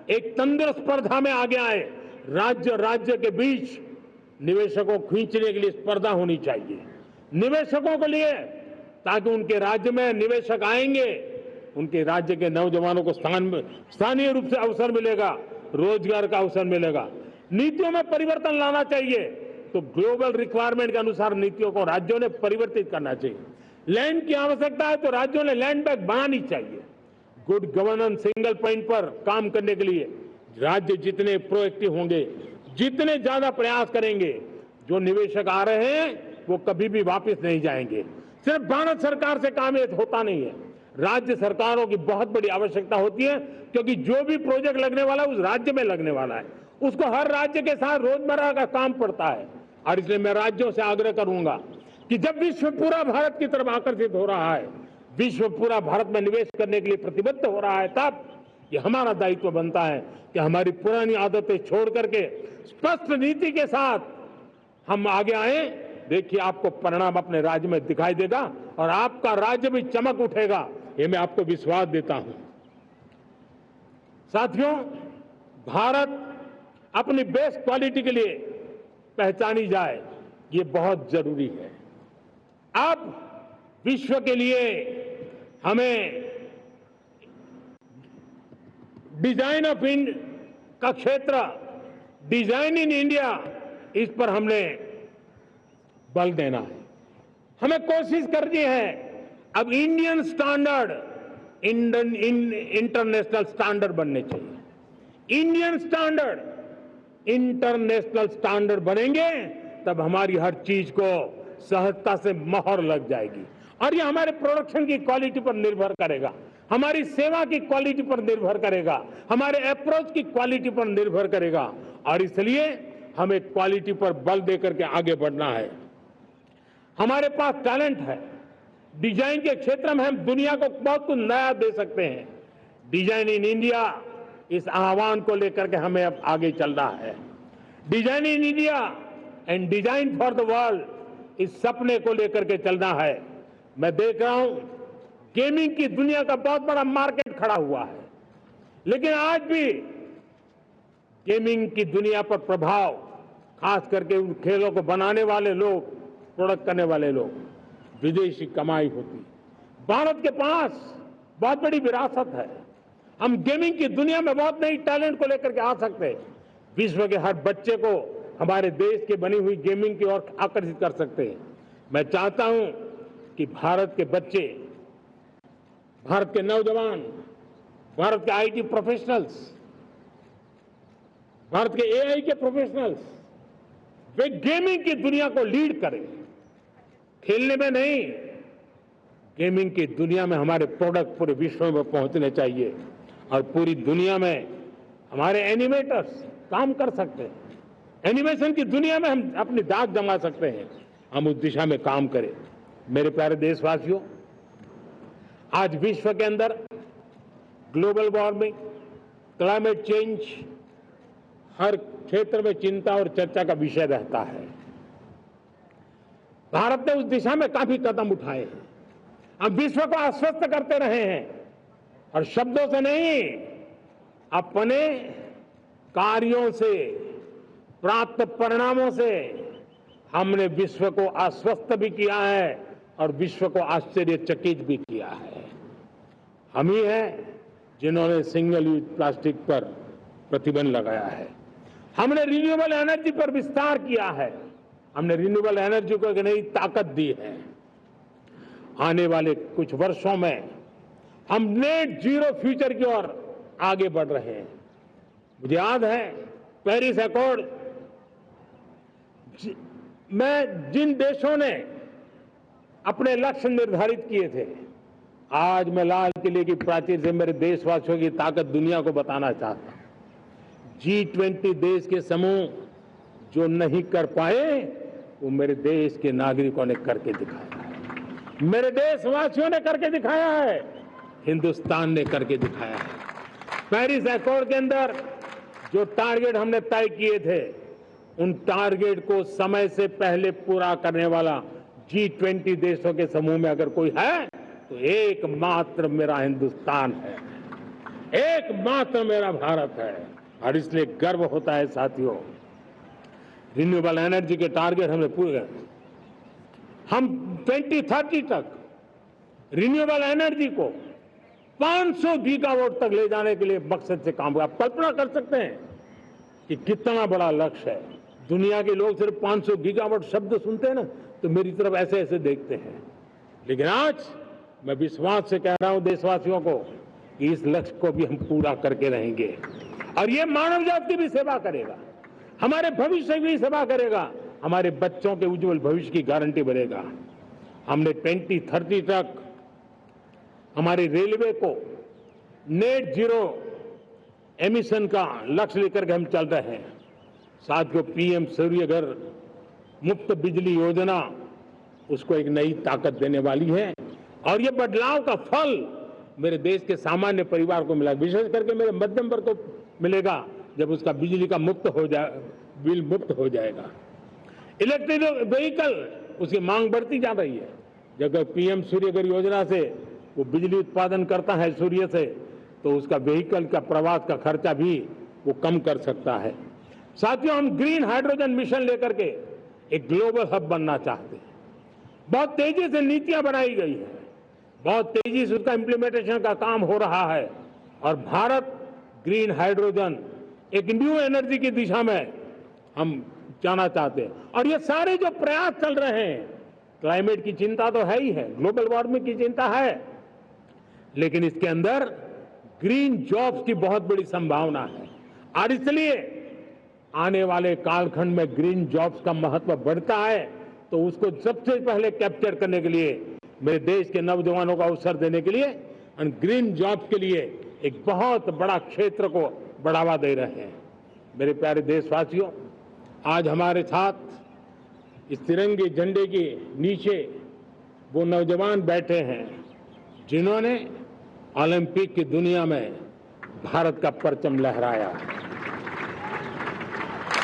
एक तंदुरुस्त स्पर्धा में आगे आए। राज्य के बीच निवेशकों को खींचने के लिए स्पर्धा होनी चाहिए, निवेशकों के लिए, ताकि उनके राज्य में निवेशक आएंगे, उनके राज्य के नौजवानों को स्थानीय रूप से अवसर मिलेगा, रोजगार का अवसर मिलेगा। नीतियों में परिवर्तन लाना चाहिए तो ग्लोबल रिक्वायरमेंट के अनुसार नीतियों को राज्यों ने परिवर्तित करना चाहिए। लैंड की आवश्यकता है तो राज्यों ने लैंड बैंक बनानी चाहिए। गुड गवर्नेंस सिंगल पॉइंट पर काम करने के लिए राज्य जितने प्रोएक्टिव होंगे, जितने ज्यादा प्रयास करेंगे, जो निवेशक आ रहे हैं वो कभी भी वापस नहीं जाएंगे। सिर्फ भारत सरकार से काम ये होता नहीं है, राज्य सरकारों की बहुत बड़ी आवश्यकता होती है, क्योंकि जो भी प्रोजेक्ट लगने वाला है उस राज्य में लगने वाला है, उसको हर राज्य के साथ रोजमर्रा का काम पड़ता है। और इसलिए मैं राज्यों से आग्रह करूंगा कि जब विश्व पूरा भारत की तरफ आकर्षित हो रहा है, विश्व पूरा भारत में निवेश करने के लिए प्रतिबद्ध हो रहा है, तब ये हमारा दायित्व बनता है कि हमारी पुरानी आदतें छोड़ करके स्पष्ट नीति के साथ हम आगे आए। देखिए, आपको परिणाम अपने राज्य में दिखाई देगा और आपका राज्य भी चमक उठेगा, ये मैं आपको विश्वास देता हूं। साथियों, भारत अपनी बेस्ट क्वालिटी के लिए पहचानी जाए, ये बहुत जरूरी है। अब विश्व के लिए हमें डिजाइन ऑफ इंडिया का क्षेत्र, डिजाइन इन इंडिया, इस पर हमने बल देना है। हमें कोशिश करनी है अब इंडियन स्टैंडर्ड इंटरनेशनल स्टैंडर्ड बनने चाहिए। इंडियन स्टैंडर्ड इंटरनेशनल स्टैंडर्ड बनेंगे तब हमारी हर चीज को सहजता से मोहर लग जाएगी और ये हमारे प्रोडक्शन की क्वालिटी पर निर्भर करेगा, हमारी सेवा की क्वालिटी पर निर्भर करेगा, हमारे अप्रोच की क्वालिटी पर निर्भर करेगा। और इसलिए हमें क्वालिटी पर बल देकर के आगे बढ़ना है। हमारे पास टैलेंट है, डिजाइन के क्षेत्र में हम दुनिया को बहुत कुछ नया दे सकते हैं। डिजाइन इन इंडिया, इस आह्वान को लेकर के हमें अब आगे चलना है। Design in India and design for the world, इस सपने को लेकर के चलना है। मैं देख रहा हूं गेमिंग की दुनिया का बहुत बड़ा मार्केट खड़ा हुआ है, लेकिन आज भी गेमिंग की दुनिया पर प्रभाव, खास करके उन खेलों को बनाने वाले लोग, प्रोडक्ट करने वाले लोग, विदेशी कमाई होती। भारत के पास बहुत बड़ी विरासत है, हम गेमिंग की दुनिया में बहुत नई टैलेंट को लेकर के आ सकते हैं। विश्व के हर बच्चे को हमारे देश की बनी हुई गेमिंग की ओर आकर्षित कर सकते हैं। मैं चाहता हूं कि भारत के बच्चे, भारत के नौजवान, भारत के आईटी प्रोफेशनल्स, भारत के एआई के प्रोफेशनल्स, वे गेमिंग की दुनिया को लीड करें। खेलने में नहीं, गेमिंग की दुनिया में हमारे प्रोडक्ट पूरे विश्व में पहुंचने चाहिए और पूरी दुनिया में हमारे एनिमेटर्स काम कर सकते हैं। एनिमेशन की दुनिया में हम अपनी दाग जमा सकते हैं। हम उस दिशा में काम करें। मेरे प्यारे देशवासियों, आज विश्व के अंदर ग्लोबल वार्मिंग, क्लाइमेट चेंज हर क्षेत्र में चिंता और चर्चा का विषय रहता है। भारत ने उस दिशा में काफी कदम उठाए हैं। हम विश्व को आश्वस्त करते रहे हैं और शब्दों से नहीं, अपने कार्यों से, प्राप्त परिणामों से हमने विश्व को आश्वस्त भी किया है और विश्व को आश्चर्यचकित भी किया है। हम ही हैं जिन्होंने सिंगल यूज प्लास्टिक पर प्रतिबंध लगाया है। हमने रिन्यूएबल एनर्जी पर विस्तार किया है। हमने रिन्यूएबल एनर्जी को एक नई ताकत दी है। आने वाले कुछ वर्षों में हम नेट जीरो फ्यूचर की ओर आगे बढ़ रहे हैं। मुझे याद है पेरिस अकॉर्ड में जिन देशों ने अपने लक्ष्य निर्धारित किए थे, आज मैं लाल किले की प्राचीर से मेरे देशवासियों की ताकत दुनिया को बताना चाहता हूं। G20 देश के समूह जो नहीं कर पाए, वो मेरे देश के नागरिकों ने करके दिखाया है। मेरे देशवासियों ने करके दिखाया है। हिंदुस्तान ने करके दिखाया है। पेरिस अकॉर्ड के अंदर जो टारगेट हमने तय किए थे, उन टारगेट को समय से पहले पूरा करने वाला G20 देशों के समूह में अगर कोई है तो एकमात्र मेरा हिंदुस्तान है, एकमात्र मेरा भारत है। और इसलिए गर्व होता है साथियों। रिन्यूएबल एनर्जी के टारगेट हमने पूरे, हम 2030 तक रिन्यूएबल एनर्जी को 500 गीगावाट तक ले जाने के लिए मकसद से काम हुआ। आप कल्पना कर सकते हैं कि कितना बड़ा लक्ष्य है। दुनिया के लोग सिर्फ 500 गीगावाट शब्द सुनते हैं ना, तो मेरी तरफ ऐसे ऐसे देखते हैं। लेकिन आज मैं विश्वास से कह रहा हूं देशवासियों को कि इस लक्ष्य को भी हम पूरा करके रहेंगे और ये मानव जाति की भी सेवा करेगा, हमारे भविष्य की भी सेवा करेगा, हमारे बच्चों के उज्जवल भविष्य की गारंटी बनेगा। हमने 2030 तक हमारी रेलवे को नेट जीरो एमिशन का लक्ष्य लेकर के हम चल रहे हैं। साथियों, पीएम सूर्य घर मुफ्त बिजली योजना उसको एक नई ताकत देने वाली है और ये बदलाव का फल मेरे देश के सामान्य परिवार को मिला, विशेष करके मेरे मध्यम वर्ग को मिलेगा जब उसका बिजली का बिल मुक्त हो जाएगा। इलेक्ट्रिक व्हीकल उसकी मांग बढ़ती जा रही है। जब पीएम सूर्य घर योजना से वो बिजली उत्पादन करता है सूर्य से, तो उसका व्हीकल का प्रवास का खर्चा भी वो कम कर सकता है। साथियों, हम ग्रीन हाइड्रोजन मिशन लेकर के एक ग्लोबल हब बनना चाहते हैं। बहुत तेजी से नीतियां बनाई गई है, बहुत तेजी से उसका इम्प्लीमेंटेशन का काम हो रहा है और भारत ग्रीन हाइड्रोजन एक न्यू एनर्जी की दिशा में हम जाना चाहते हैं। और ये सारे जो प्रयास चल रहे हैं, क्लाइमेट की चिंता तो है ही है, ग्लोबल वार्मिंग की चिंता है, लेकिन इसके अंदर ग्रीन जॉब्स की बहुत बड़ी संभावना है और इसलिए आने वाले कालखंड में ग्रीन जॉब्स का महत्व बढ़ता है। तो उसको सबसे पहले कैप्चर करने के लिए, मेरे देश के नौजवानों को अवसर देने के लिए और ग्रीन जॉब्स के लिए एक बहुत बड़ा क्षेत्र को बढ़ावा दे रहे हैं। मेरे प्यारे देशवासियों, आज हमारे साथ इस तिरंगे झंडे के नीचे वो नौजवान बैठे हैं जिन्होंने ओलंपिक की दुनिया में भारत का परचम लहराया।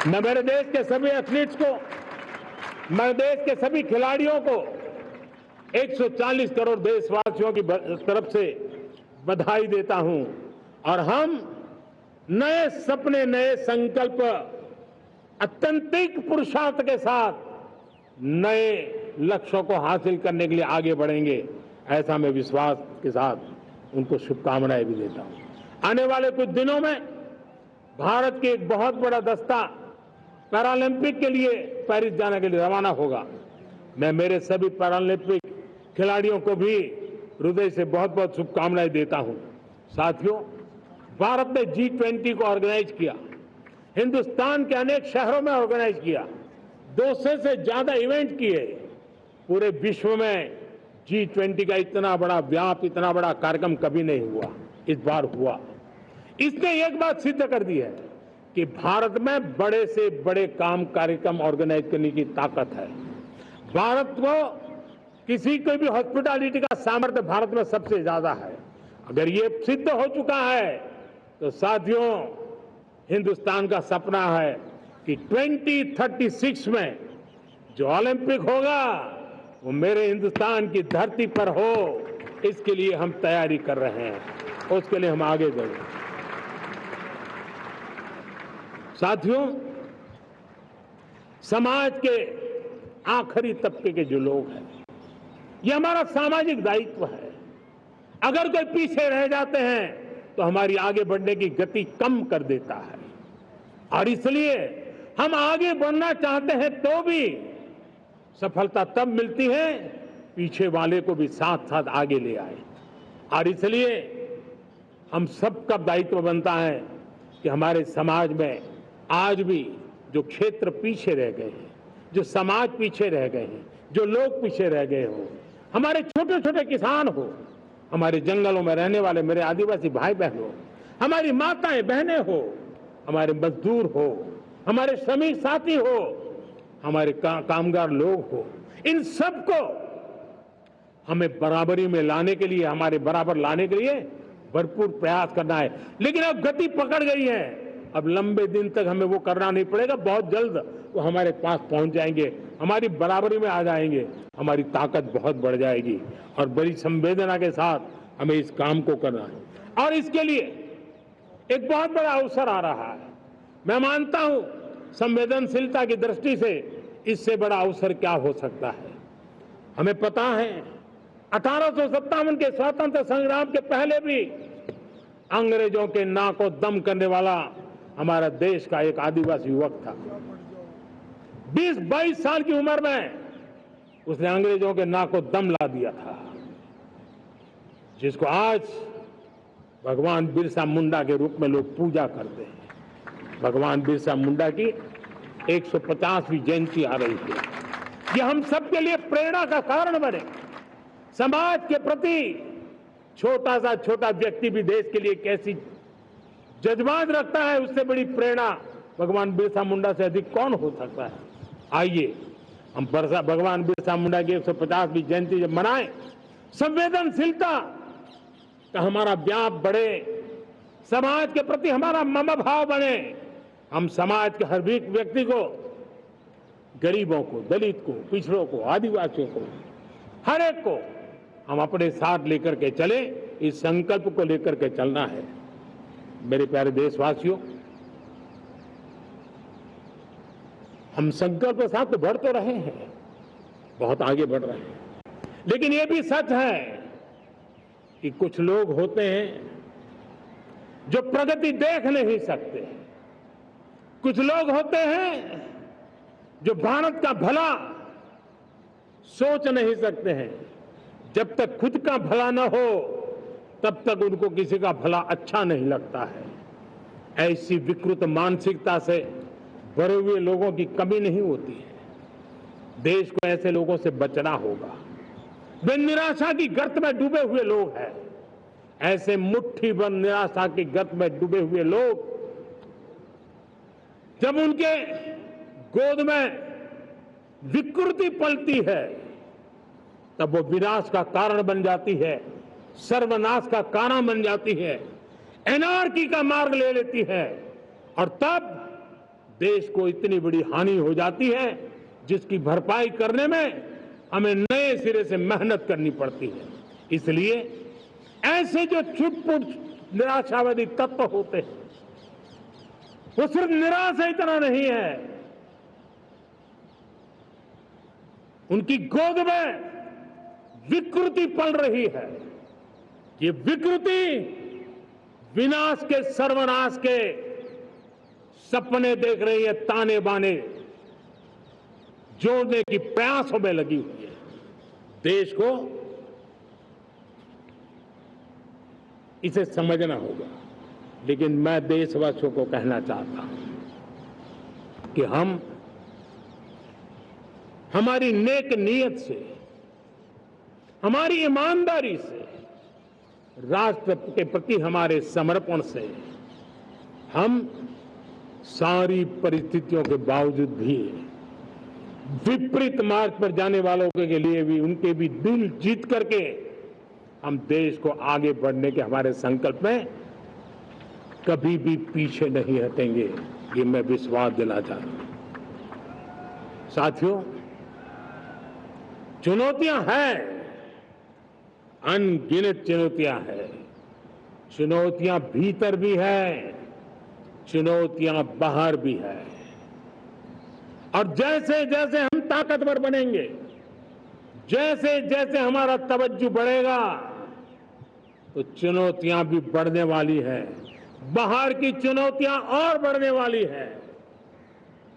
मैं मेरे देश के सभी एथलीट्स को, मैं देश के सभी खिलाड़ियों को 140 करोड़ देशवासियों की तरफ से बधाई देता हूं और हम नए सपने, नए संकल्प, अत्यंतिक पुरुषार्थ के साथ नए लक्ष्यों को हासिल करने के लिए आगे बढ़ेंगे, ऐसा मैं विश्वास के साथ उनको शुभकामनाएं भी देता हूं। आने वाले कुछ दिनों में भारत के एक बहुत बड़ा दस्ता पैरालंपिक के लिए पेरिस जाने के लिए रवाना होगा। मैं मेरे सभी पैरालंपिक खिलाड़ियों को भी हृदय से बहुत बहुत शुभकामनाएं देता हूं। साथियों, भारत ने G20 को ऑर्गेनाइज किया, हिंदुस्तान के अनेक शहरों में ऑर्गेनाइज किया, 200 से ज्यादा इवेंट किए। पूरे विश्व में G20 का इतना बड़ा व्याप, इतना बड़ा कार्यक्रम कभी नहीं हुआ, इस बार हुआ। इसने एक बात सिद्ध कर दी है कि भारत में बड़े से बड़े कार्यक्रम ऑर्गेनाइज करने की ताकत है। भारत को किसी को भी हॉस्पिटैलिटी का सामर्थ्य भारत में सबसे ज्यादा है। अगर ये सिद्ध हो चुका है तो साथियों, हिंदुस्तान का सपना है कि 2036 में जो ओलंपिक होगा वो मेरे हिंदुस्तान की धरती पर हो। इसके लिए हम तैयारी कर रहे हैं, उसके लिए हम आगे बढ़ें। साथियों, समाज के आखिरी तबके के जो लोग हैं, ये हमारा सामाजिक दायित्व है। अगर कोई पीछे रह जाते हैं तो हमारी आगे बढ़ने की गति कम कर देता है, और इसलिए हम आगे बढ़ना चाहते हैं तो भी सफलता तब मिलती है पीछे वाले को भी साथ साथ आगे ले आए। और इसलिए हम सबका दायित्व बनता है कि हमारे समाज में आज भी जो क्षेत्र पीछे रह गए हैं, जो समाज पीछे रह गए हैं, जो लोग पीछे रह गए हो, हमारे छोटे छोटे किसान हो, हमारे जंगलों में रहने वाले मेरे आदिवासी भाई बहन हो, हमारी माताएं बहनें हो, हमारे मजदूर हो, हमारे श्रमिक साथी हो, हमारे कामगार लोग हो, इन सबको हमें बराबरी में लाने के लिए, हमारे बराबर लाने के लिए भरपूर प्रयास करना है। लेकिन अब गति पकड़ गई है, अब लंबे दिन तक हमें वो करना नहीं पड़ेगा, बहुत जल्द वो हमारे पास पहुंच जाएंगे, हमारी बराबरी में आ जाएंगे, हमारी ताकत बहुत बढ़ जाएगी और बड़ी संवेदना के साथ हमें इस काम को करना है। और इसके लिए एक बहुत बड़ा अवसर आ रहा है। मैं मानता हूं संवेदनशीलता की दृष्टि से इससे बड़ा अवसर क्या हो सकता है। हमें पता है 1857 के स्वतंत्र संग्राम के पहले भी अंग्रेजों के नाक को दम करने वाला हमारा देश का एक आदिवासी युवक था। 20-22 साल की उम्र में उसने अंग्रेजों के नाक को दम ला दिया था, जिसको आज भगवान बिरसा मुंडा के रूप में लोग पूजा करते हैं। भगवान बिरसा मुंडा की 150वीं जयंती आ रही है। ये हम सबके लिए प्रेरणा का कारण बने। समाज के प्रति छोटा सा छोटा व्यक्ति भी देश के लिए कैसी जज्बात रखता है, उससे बड़ी प्रेरणा भगवान बिरसा मुंडा से अधिक कौन हो सकता है। आइए हम भगवान बिरसा मुंडा की 150वीं जयंती जब मनाएं, संवेदनशीलता का हमारा व्याप बढ़े, समाज के प्रति हमारा ममभाव बने। हम समाज के हर व्यक्ति को, गरीबों को, दलित को, पिछड़ों को, आदिवासियों को, हर एक को हम अपने साथ लेकर के चले। इस संकल्प को लेकर के चलना है। मेरे प्यारे देशवासियों, हम संकल्प के साथ तो बढ़ तो रहे हैं, बहुत आगे बढ़ रहे हैं, लेकिन ये भी सच है कि कुछ लोग होते हैं जो प्रगति देख नहीं सकते। कुछ लोग होते हैं जो भारत का भला सोच नहीं सकते हैं। जब तक खुद का भला न हो तब तक उनको किसी का भला अच्छा नहीं लगता है। ऐसी विकृत मानसिकता से भरे हुए लोगों की कमी नहीं होती है। देश को ऐसे लोगों से बचना होगा। वे निराशा की गर्त में डूबे हुए लोग हैं। ऐसे मुट्ठी भर निराशा की गर्त में डूबे हुए लोग जब उनके गोद में विकृति पलती है तब वो विनाश का कारण बन जाती है, सर्वनाश का कारण बन जाती है, एनार्की का मार्ग ले लेती है, और तब देश को इतनी बड़ी हानि हो जाती है जिसकी भरपाई करने में हमें नए सिरे से मेहनत करनी पड़ती है। इसलिए ऐसे जो छुटपुट निराशावादी तत्व होते हैं, वो सिर्फ निराशा इतना नहीं है, उनकी गोद में विकृति पल रही है। ये विकृति विनाश के, सर्वनाश के सपने देख रही है, ताने बाने जोड़ने की प्रयासों में लगी हुई है। देश को इसे समझना होगा। लेकिन मैं देशवासियों को कहना चाहता हूं कि हम हमारी नेक नीयत से, हमारी ईमानदारी से, राष्ट्र के प्रति हमारे समर्पण से हम सारी परिस्थितियों के बावजूद भी विपरीत मार्ग पर जाने वालों के लिए भी, उनके भी दिल जीत करके हम देश को आगे बढ़ने के हमारे संकल्प में कभी भी पीछे नहीं हटेंगे, ये मैं विश्वास दिलाना चाहता हूं। साथियों, चुनौतियां हैं, अनगिनत चुनौतियां हैं। चुनौतियां भीतर भी है, चुनौतियां बाहर भी है। और जैसे जैसे हम ताकतवर बनेंगे, जैसे जैसे हमारा तवज्जो बढ़ेगा, तो चुनौतियां भी बढ़ने वाली है, बाहर की चुनौतियां और बढ़ने वाली है।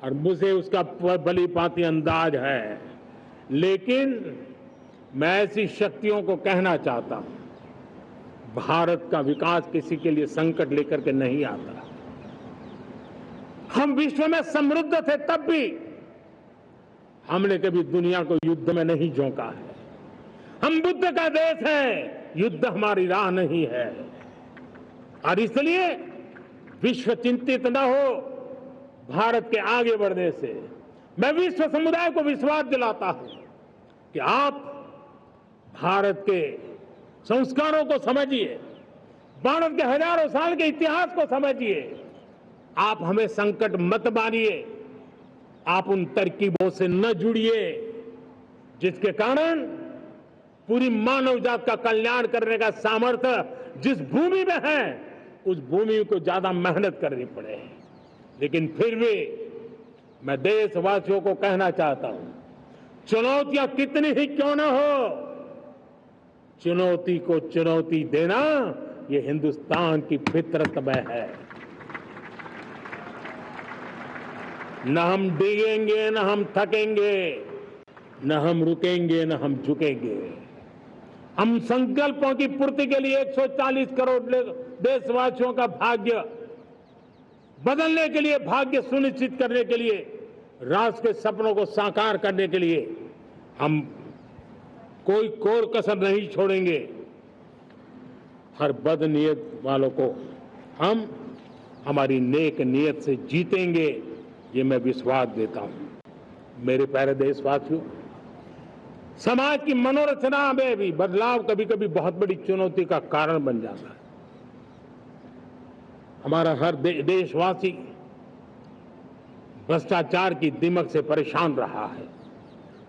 और मुझे उसका भली भांति अंदाज है। लेकिन मैं ऐसी शक्तियों को कहना चाहता हूं, भारत का विकास किसी के लिए संकट लेकर के नहीं आता। हम विश्व में समृद्ध थे, तब भी हमने कभी दुनिया को युद्ध में नहीं झोंका है। हम बुद्ध का देश है, युद्ध हमारी राह नहीं है। और इसलिए विश्व चिंतित न हो भारत के आगे बढ़ने से। मैं विश्व समुदाय को विश्वास दिलाता हूं कि आप भारत के संस्कारों को समझिए, भारत के हजारों साल के इतिहास को समझिए। आप हमें संकट मत मानिए, आप उन तरकीबों से न जुड़िए जिसके कारण पूरी मानव जात का कल्याण करने का सामर्थ्य जिस भूमि में है, उस भूमि को ज्यादा मेहनत करनी पड़े। लेकिन फिर भी मैं देशवासियों को कहना चाहता हूं, चुनौतियां कितनी ही क्यों ना हो, चुनौती को चुनौती देना ये हिंदुस्तान की फितरत में है। न हम डिगेंगे, न हम थकेंगे, न हम रुकेंगे, न हम झुकेंगे। हम संकल्पों की पूर्ति के लिए 140 करोड़ देशवासियों का भाग्य बदलने के लिए, भाग्य सुनिश्चित करने के लिए, राष्ट्र के सपनों को साकार करने के लिए हम कोई कोर कसर नहीं छोड़ेंगे। हर बदनीयत वालों को हम हमारी नेक नीयत से जीतेंगे, ये मैं विश्वास देता हूं। मेरे प्यारे देशवासियों, समाज की मनोरचना में भी बदलाव कभी कभी बहुत बड़ी चुनौती का कारण बन जाता है। हमारा हर देशवासी भ्रष्टाचार की दिमक से परेशान रहा है।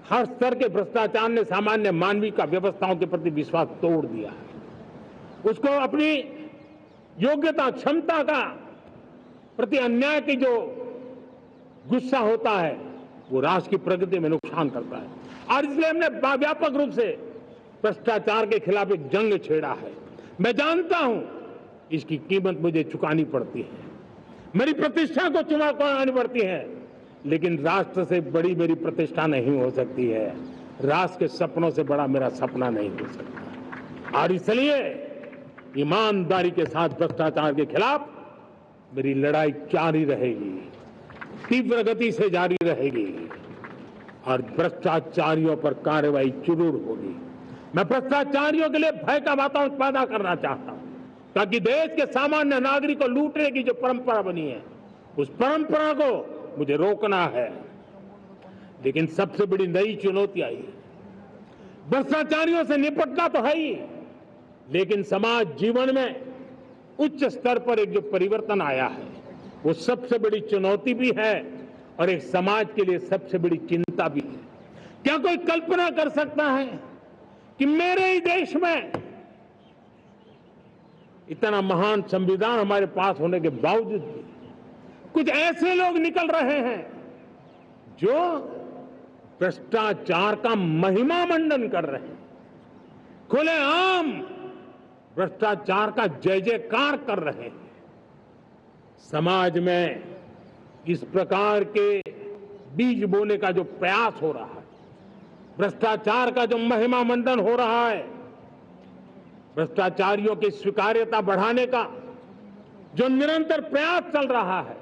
हर स्तर के भ्रष्टाचार ने सामान्य मानवीय का व्यवस्थाओं के प्रति विश्वास तोड़ दिया है। उसको अपनी योग्यता, क्षमता का प्रति अन्याय की जो गुस्सा होता है, वो राष्ट्र की प्रगति में नुकसान करता है। और इसलिए हमने व्यापक रूप से भ्रष्टाचार के खिलाफ एक जंग छेड़ा है। मैं जानता हूं इसकी कीमत मुझे चुकानी पड़ती है, मेरी प्रतिष्ठा को चुकानी पड़ती है, लेकिन राष्ट्र से बड़ी मेरी प्रतिष्ठा नहीं हो सकती है, राष्ट्र के सपनों से बड़ा मेरा सपना नहीं हो सकता। और इसलिए ईमानदारी के साथ भ्रष्टाचार के खिलाफ मेरी लड़ाई जारी रहेगी, तीव्र गति से जारी रहेगी और भ्रष्टाचारियों पर कार्रवाई जरूर होगी। मैं भ्रष्टाचारियों के लिए भय का वातावरण पैदा करना चाहता हूं, ताकि देश के सामान्य नागरिक को लूटने की जो परंपरा बनी है, उस परंपरा को मुझे रोकना है। लेकिन सबसे बड़ी नई चुनौती आई है, भ्रष्टाचारियों से निपटना तो है ही, लेकिन समाज जीवन में उच्च स्तर पर एक जो परिवर्तन आया है, वो सबसे बड़ी चुनौती भी है और एक समाज के लिए सबसे बड़ी चिंता भी है। क्या कोई कल्पना कर सकता है कि मेरे ही देश में इतना महान संविधान हमारे पास होने के बावजूद भी कुछ ऐसे लोग निकल रहे हैं जो भ्रष्टाचार का महिमा मंडन कर रहे हैं, खुलेआम भ्रष्टाचार का जय जयकार कर रहे हैं। समाज में इस प्रकार के बीज बोने का जो प्रयास हो रहा है, भ्रष्टाचार का जो महिमा मंडन हो रहा है, भ्रष्टाचारियों की स्वीकार्यता बढ़ाने का जो निरंतर प्रयास चल रहा है,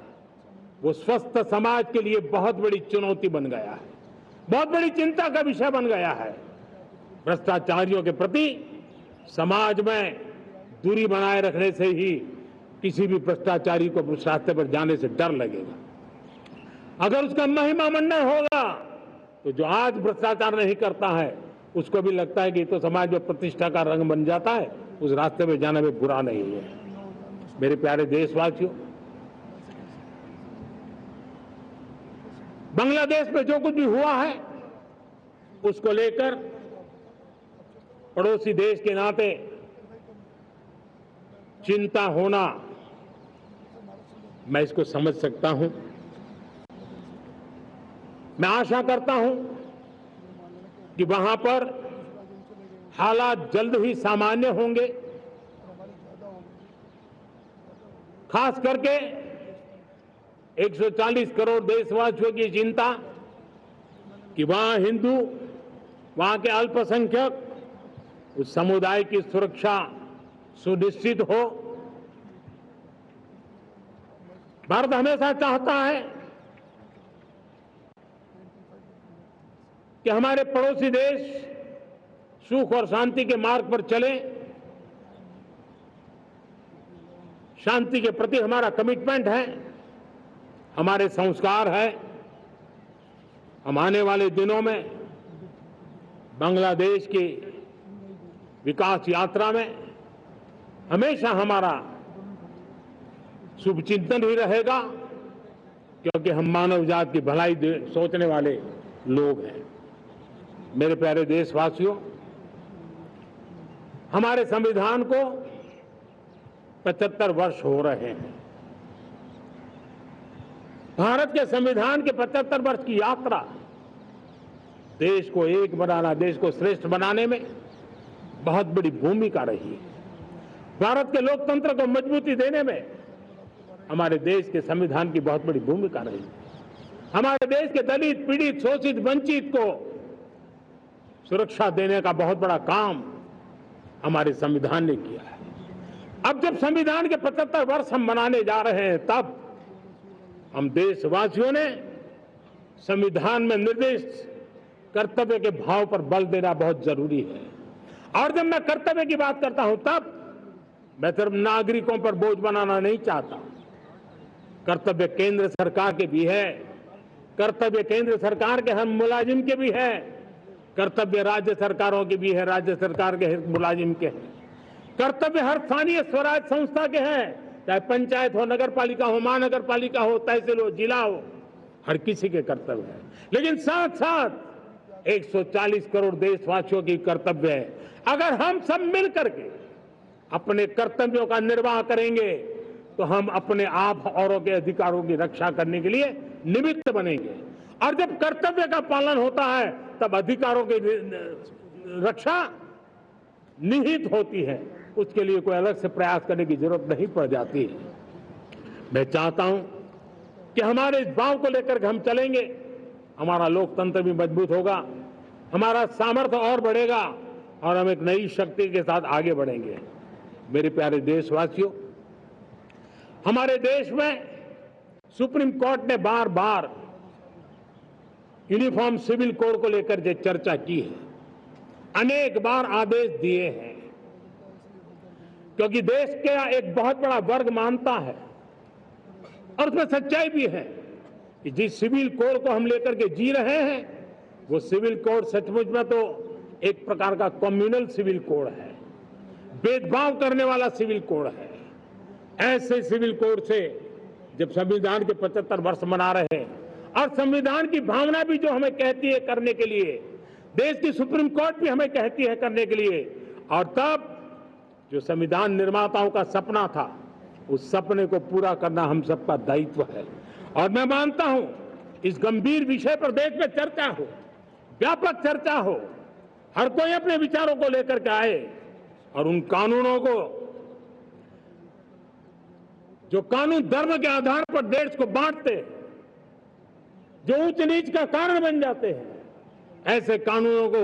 वो स्वस्थ समाज के लिए बहुत बड़ी चुनौती बन गया है, बहुत बड़ी चिंता का विषय बन गया है। भ्रष्टाचारियों के प्रति समाज में दूरी बनाए रखने से ही किसी भी भ्रष्टाचारी को उस रास्ते पर जाने से डर लगेगा। अगर उसका महिमा मंडन होगा तो जो आज भ्रष्टाचार नहीं करता है उसको भी लगता है कि ये तो समाज में प्रतिष्ठा का रंग बन जाता है, उस रास्ते में जाने में बुरा नहीं है। मेरे प्यारे देशवासियों, बांग्लादेश में जो कुछ भी हुआ है उसको लेकर पड़ोसी देश के नाते चिंता होना, मैं इसको समझ सकता हूं। मैं आशा करता हूं कि वहां पर हालात जल्द ही सामान्य होंगे, खास करके 140 करोड़ देशवासियों की चिंता कि वहां हिंदू, वहां के अल्पसंख्यक, उस समुदाय की सुरक्षा सुनिश्चित हो। भारत हमेशा चाहता है कि हमारे पड़ोसी देश सुख और शांति के मार्ग पर चले। शांति के प्रति हमारा कमिटमेंट है, हमारे संस्कार है। हम आने वाले दिनों में बांग्लादेश की विकास यात्रा में हमेशा हमारा शुभचिंतन ही रहेगा, क्योंकि हम मानव जात की भलाई सोचने वाले लोग हैं। मेरे प्यारे देशवासियों, हमारे संविधान को 75 वर्ष हो रहे हैं। भारत के संविधान के 75 वर्ष की यात्रा देश को एक बनाना, देश को श्रेष्ठ बनाने में बहुत बड़ी भूमिका रही है। भारत के लोकतंत्र को मजबूती देने में हमारे देश के संविधान की बहुत बड़ी भूमिका रही है। हमारे देश के दलित, पीड़ित, शोषित, वंचित को सुरक्षा देने का बहुत बड़ा काम हमारे संविधान ने किया है। अब जब संविधान के 75 वर्ष हम मनाने जा रहे हैं, तब हम देशवासियों ने संविधान में निर्दिष्ट कर्तव्य के भाव पर बल देना बहुत जरूरी है। और जब मैं कर्तव्य की बात करता हूं, तब मैं सिर्फ नागरिकों पर बोझ बनाना नहीं चाहता। कर्तव्य केंद्र सरकार के भी है, कर्तव्य केंद्र सरकार के हर मुलाजिम के भी है, कर्तव्य राज्य सरकारों के भी है, राज्य सरकार के मुलाजिम के हैं, कर्तव्य हर स्थानीय स्वराज संस्था के हैं, चाहे पंचायत हो, नगर पालिका हो, महानगर पालिका हो, तहसील हो, जिला हो, हर किसी के कर्तव्य है। लेकिन साथ साथ 140 करोड़ देशवासियों की कर्तव्य है। अगर हम सब मिल करके अपने कर्तव्यों का निर्वाह करेंगे तो हम अपने आप औरों के अधिकारों की रक्षा करने के लिए निमित्त बनेंगे। और जब कर्तव्य का पालन होता है तब अधिकारों की रक्षा निहित होती है, उसके लिए कोई अलग से प्रयास करने की जरूरत नहीं पड़ जाती है। मैं चाहता हूं कि हमारे इस भाव को लेकर के हम चलेंगे, हमारा लोकतंत्र भी मजबूत होगा, हमारा सामर्थ्य और बढ़ेगा और हम एक नई शक्ति के साथ आगे बढ़ेंगे। मेरे प्यारे देशवासियों, हमारे देश में सुप्रीम कोर्ट ने बार बार यूनिफॉर्म सिविल कोड को लेकर जो चर्चा की है, अनेक बार आदेश दिए हैं, क्योंकि देश का एक बहुत बड़ा वर्ग मानता है और उसमें सच्चाई भी है कि जिस सिविल कोड को हम लेकर के जी रहे हैं, वो सिविल कोड सचमुच में तो एक प्रकार का कम्युनल सिविल कोड है, भेदभाव करने वाला सिविल कोड है। ऐसे सिविल कोड से जब संविधान के 75 वर्ष मना रहे हैं और संविधान की भावना भी जो हमें कहती है करने के लिए, देश की सुप्रीम कोर्ट भी हमें कहती है करने के लिए, और तब जो संविधान निर्माताओं का सपना था, उस सपने को पूरा करना हम सबका दायित्व है। और मैं मानता हूं इस गंभीर विषय पर देश में चर्चा हो, व्यापक चर्चा हो, हर कोई अपने विचारों को लेकर के आए और उन कानूनों को, जो कानून धर्म के आधार पर देश को बांटते, जो ऊंच नीच का कारण बन जाते हैं, ऐसे कानूनों को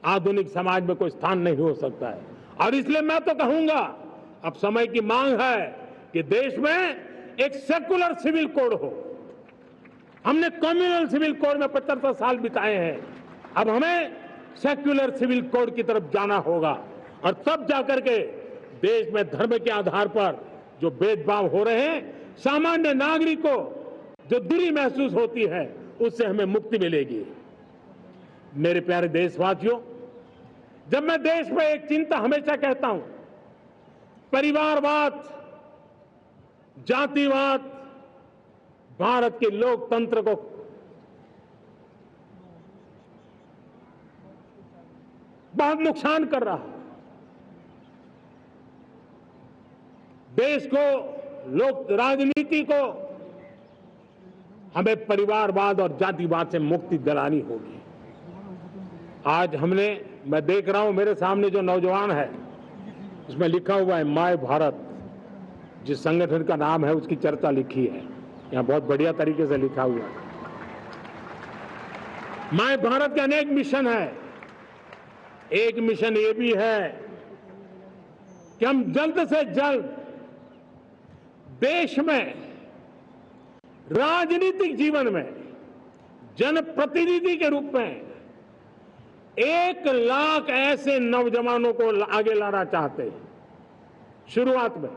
आधुनिक समाज में कोई स्थान नहीं हो सकता है। और इसलिए मैं तो कहूंगा, अब समय की मांग है कि देश में एक सेकुलर सिविल कोड हो। हमने कम्युनल सिविल कोड में 75 साल बिताए हैं, अब हमें सेक्युलर सिविल कोड की तरफ जाना होगा और तब जाकर के देश में धर्म के आधार पर जो भेदभाव हो रहे हैं, सामान्य नागरिक को जो दूरी महसूस होती है, उससे हमें मुक्ति मिलेगी। मेरे प्यारे देशवासियों, जब मैं देश में एक चिंता हमेशा कहता हूं, परिवारवाद, जातिवाद भारत के लोकतंत्र को बहुत नुकसान कर रहा है। देश को, लोक राजनीति को हमें परिवारवाद और जातिवाद से मुक्ति दिलानी होगी। आज मैं देख रहा हूं मेरे सामने जो नौजवान है, उसमें लिखा हुआ है माय भारत, जिस संगठन का नाम है उसकी चर्चा लिखी है, यहां बहुत बढ़िया तरीके से लिखा हुआ है। माय भारत के अनेक मिशन है। एक मिशन ये भी है कि हम जल्द से जल्द देश में राजनीतिक जीवन में जनप्रतिनिधि के रूप में 1 लाख ऐसे नौजवानों को आगे लाना चाहते हैं। शुरुआत में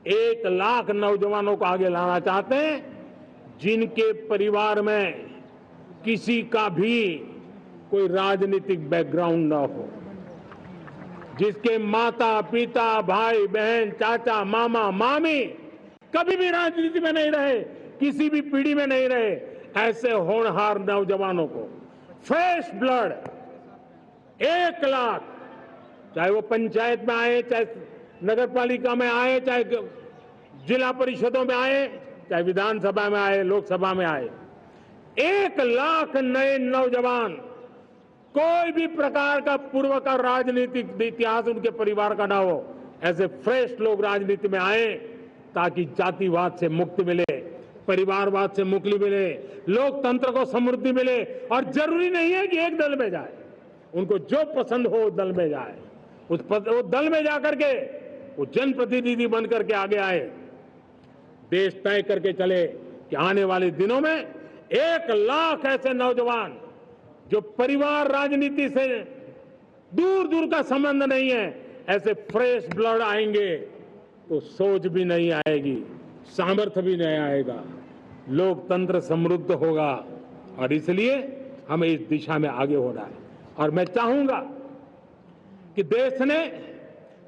1 लाख नौजवानों को आगे लाना चाहते हैं, जिनके परिवार में किसी का भी कोई राजनीतिक बैकग्राउंड न हो, जिसके माता पिता भाई बहन चाचा मामा मामी कभी भी राजनीति में नहीं रहे, किसी भी पीढ़ी में नहीं रहे, ऐसे होनहार नौजवानों को फ्रेश ब्लड 1 लाख, चाहे वो पंचायत में आए, चाहे नगर पालिका में आए, चाहे जिला परिषदों में आए, चाहे विधानसभा में आए, लोकसभा में आए, 1 लाख नए नौजवान, कोई भी प्रकार का पूर्व का राजनीतिक इतिहास उनके परिवार का ना हो, ऐसे फ्रेश लोग राजनीति में आए ताकि जातिवाद से मुक्ति मिले, परिवारवाद से मुक्ति मिले, लोकतंत्र को समृद्धि मिले। और जरूरी नहीं है कि एक दल में जाए, उनको जो पसंद हो दल में जाए, उस दल में जाकर के वो जनप्रतिनिधि बनकर के आगे आए। देश तय करके चले कि आने वाले दिनों में 1 लाख ऐसे नौजवान जो परिवार राजनीति से दूर दूर का संबंध नहीं है, ऐसे फ्रेश ब्लड आएंगे तो सोच भी नहीं आएगी, सामर्थ्य भी नहीं आएगा, लोकतंत्र समृद्ध होगा। और इसलिए हमें इस दिशा में आगे होना है। और मैं चाहूंगा कि देश ने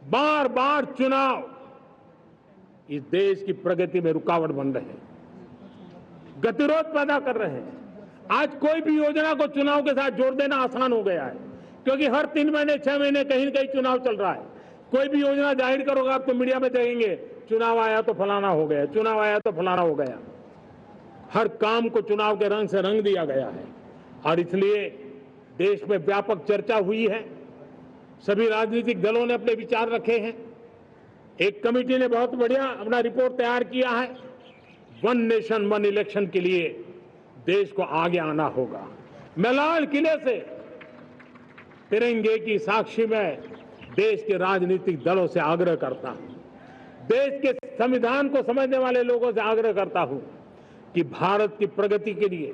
बार बार चुनाव इस देश की प्रगति में रुकावट बन रहे हैं, गतिरोध पैदा कर रहे हैं। आज कोई भी योजना को चुनाव के साथ जोड़ देना आसान हो गया है, क्योंकि हर 3 महीने 6 महीने कहीं न कहीं चुनाव चल रहा है। कोई भी योजना जाहिर करोगे आप तो मीडिया में देखेंगे, चुनाव आया तो फलाना हो गया, चुनाव आया तो फलाना हो गया। हर काम को चुनाव के रंग से रंग दिया गया है। और इसलिए देश में व्यापक चर्चा हुई है, सभी राजनीतिक दलों ने अपने विचार रखे हैं। एक कमेटी ने बहुत बढ़िया अपना रिपोर्ट तैयार किया है। 1 नेशन 1 इलेक्शन के लिए देश को आगे आना होगा। मैं लाल किले से तिरंगे की साक्षी में देश के राजनीतिक दलों से आग्रह करता हूं, देश के संविधान को समझने वाले लोगों से आग्रह करता हूं कि भारत की प्रगति के लिए,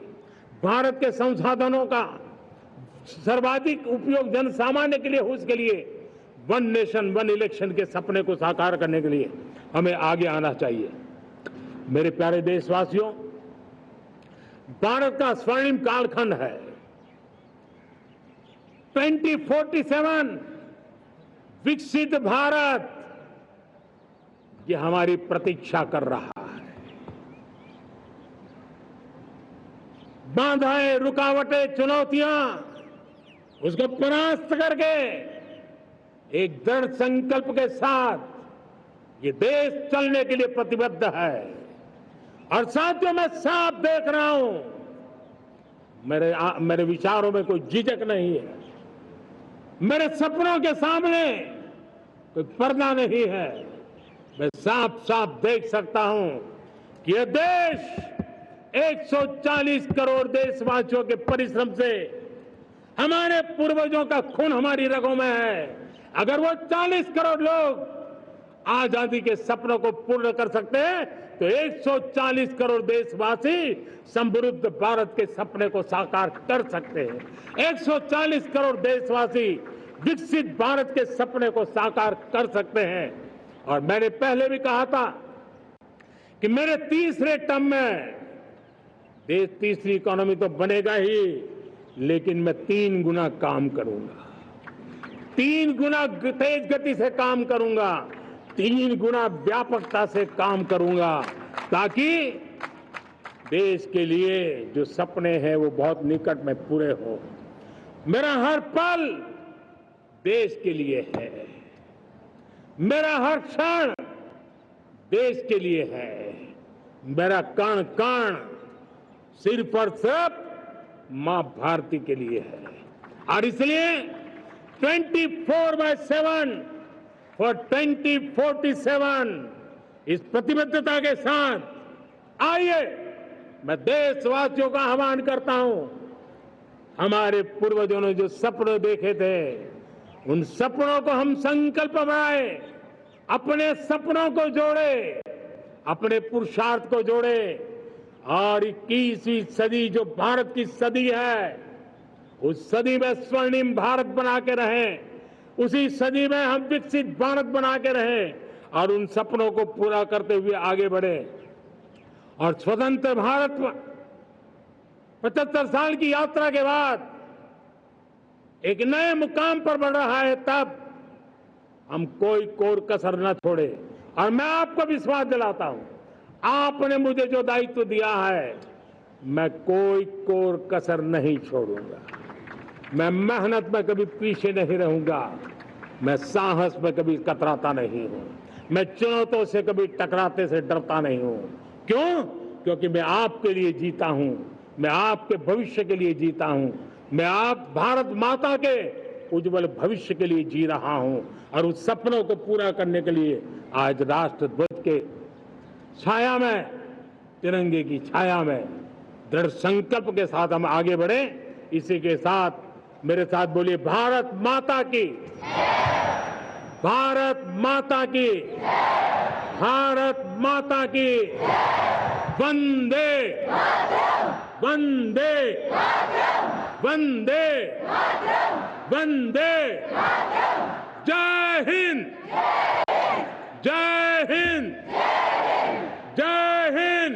भारत के संसाधनों का सर्वाधिक उपयोग जन सामान्य के लिए हो, उसके लिए 1 नेशन 1 इलेक्शन के सपने को साकार करने के लिए हमें आगे आना चाहिए। मेरे प्यारे देशवासियों, भारत का स्वर्णिम कालखंड है। 2047 विकसित भारत, ये हमारी प्रतीक्षा कर रहा है। बाधाएं, रुकावटें, चुनौतियां, उसको परास्त करके एक दृढ़ संकल्प के साथ ये देश चलने के लिए प्रतिबद्ध है। और साथियों, मैं साफ देख रहा हूं, मेरे विचारों में कोई झिझक नहीं है, मेरे सपनों के सामने कोई पर्दा नहीं है। मैं साफ साफ देख सकता हूं कि यह देश 140 करोड़ देशवासियों के परिश्रम से, हमारे पूर्वजों का खून हमारी रगों में है। अगर वो 40 करोड़ लोग आजादी के सपनों को पूर्ण कर सकते हैं तो 140 करोड़ देशवासी समृद्ध भारत के सपने को साकार कर सकते हैं। 140 करोड़ देशवासी विकसित भारत के सपने को साकार कर सकते हैं। और मैंने पहले भी कहा था कि मेरे तीसरे टर्म में देश तीसरी इकोनॉमी तो बनेगा ही, लेकिन मैं 3 गुना काम करूंगा, 3 गुना तेज गति से काम करूंगा, 3 गुना व्यापकता से काम करूंगा, ताकि देश के लिए जो सपने हैं वो बहुत निकट में पूरे हो। मेरा हर पल देश के लिए है, मेरा हर क्षण देश के लिए है, मेरा कण कण सिर्फ और सिर्फ मां भारती के लिए है। और इसलिए 24/7 फॉर 2047 इस प्रतिबद्धता के साथ आइए मैं देशवासियों का आह्वान करता हूं। हमारे पूर्वजों ने जो सपने देखे थे, उन सपनों को हम संकल्प बनाए, अपने सपनों को जोड़े, अपने पुरुषार्थ को जोड़े, और 21वीं सदी जो भारत की सदी है, उस सदी में स्वर्णिम भारत बना के रहें, उसी सदी में हम विकसित भारत बना के रहें और उन सपनों को पूरा करते हुए आगे बढ़े। और स्वतंत्र भारत 75 साल की यात्रा के बाद एक नए मुकाम पर बढ़ रहा है, तब हम कोई कोर कसर न छोड़े। और मैं आपको विश्वास दिलाता हूं, आपने मुझे जो दायित्व दिया है, मैं कोई कोर कसर नहीं छोड़ूंगा। मैं मेहनत में कभी पीछे नहीं रहूंगा, मैं साहस में कभी कतराता नहीं हूं, मैं चुनौतियों से कभी टकराते से डरता नहीं हूं। क्यों? क्योंकि मैं आपके लिए जीता हूं, मैं आपके भविष्य के लिए जीता हूं, मैं आप भारत माता के उज्जवल भविष्य के लिए जी रहा हूं। और उस सपनों को पूरा करने के लिए आज राष्ट्र ध्वज के छाया में, तिरंगे की छाया में दृढ़ संकल्प के साथ हम आगे बढ़े। इसी के साथ मेरे साथ बोलिए, भारत माता की, भारत माता की, भारत माता की, वंदे वंदे वंदे वंदे। जय हिंद, जय हिंद, जय Hind.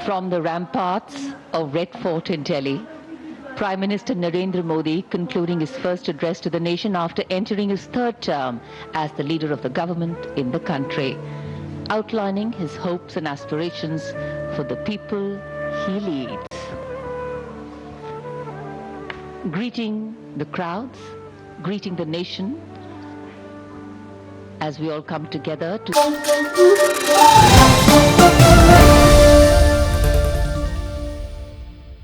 From the ramparts of Red Fort in Delhi, Prime Minister Narendra Modi concluding his first address to the nation after entering his third term as the leader of the government in the country, outlining his hopes and aspirations for the people he leads. Greeting the crowds, greeting the nation, as we all come together to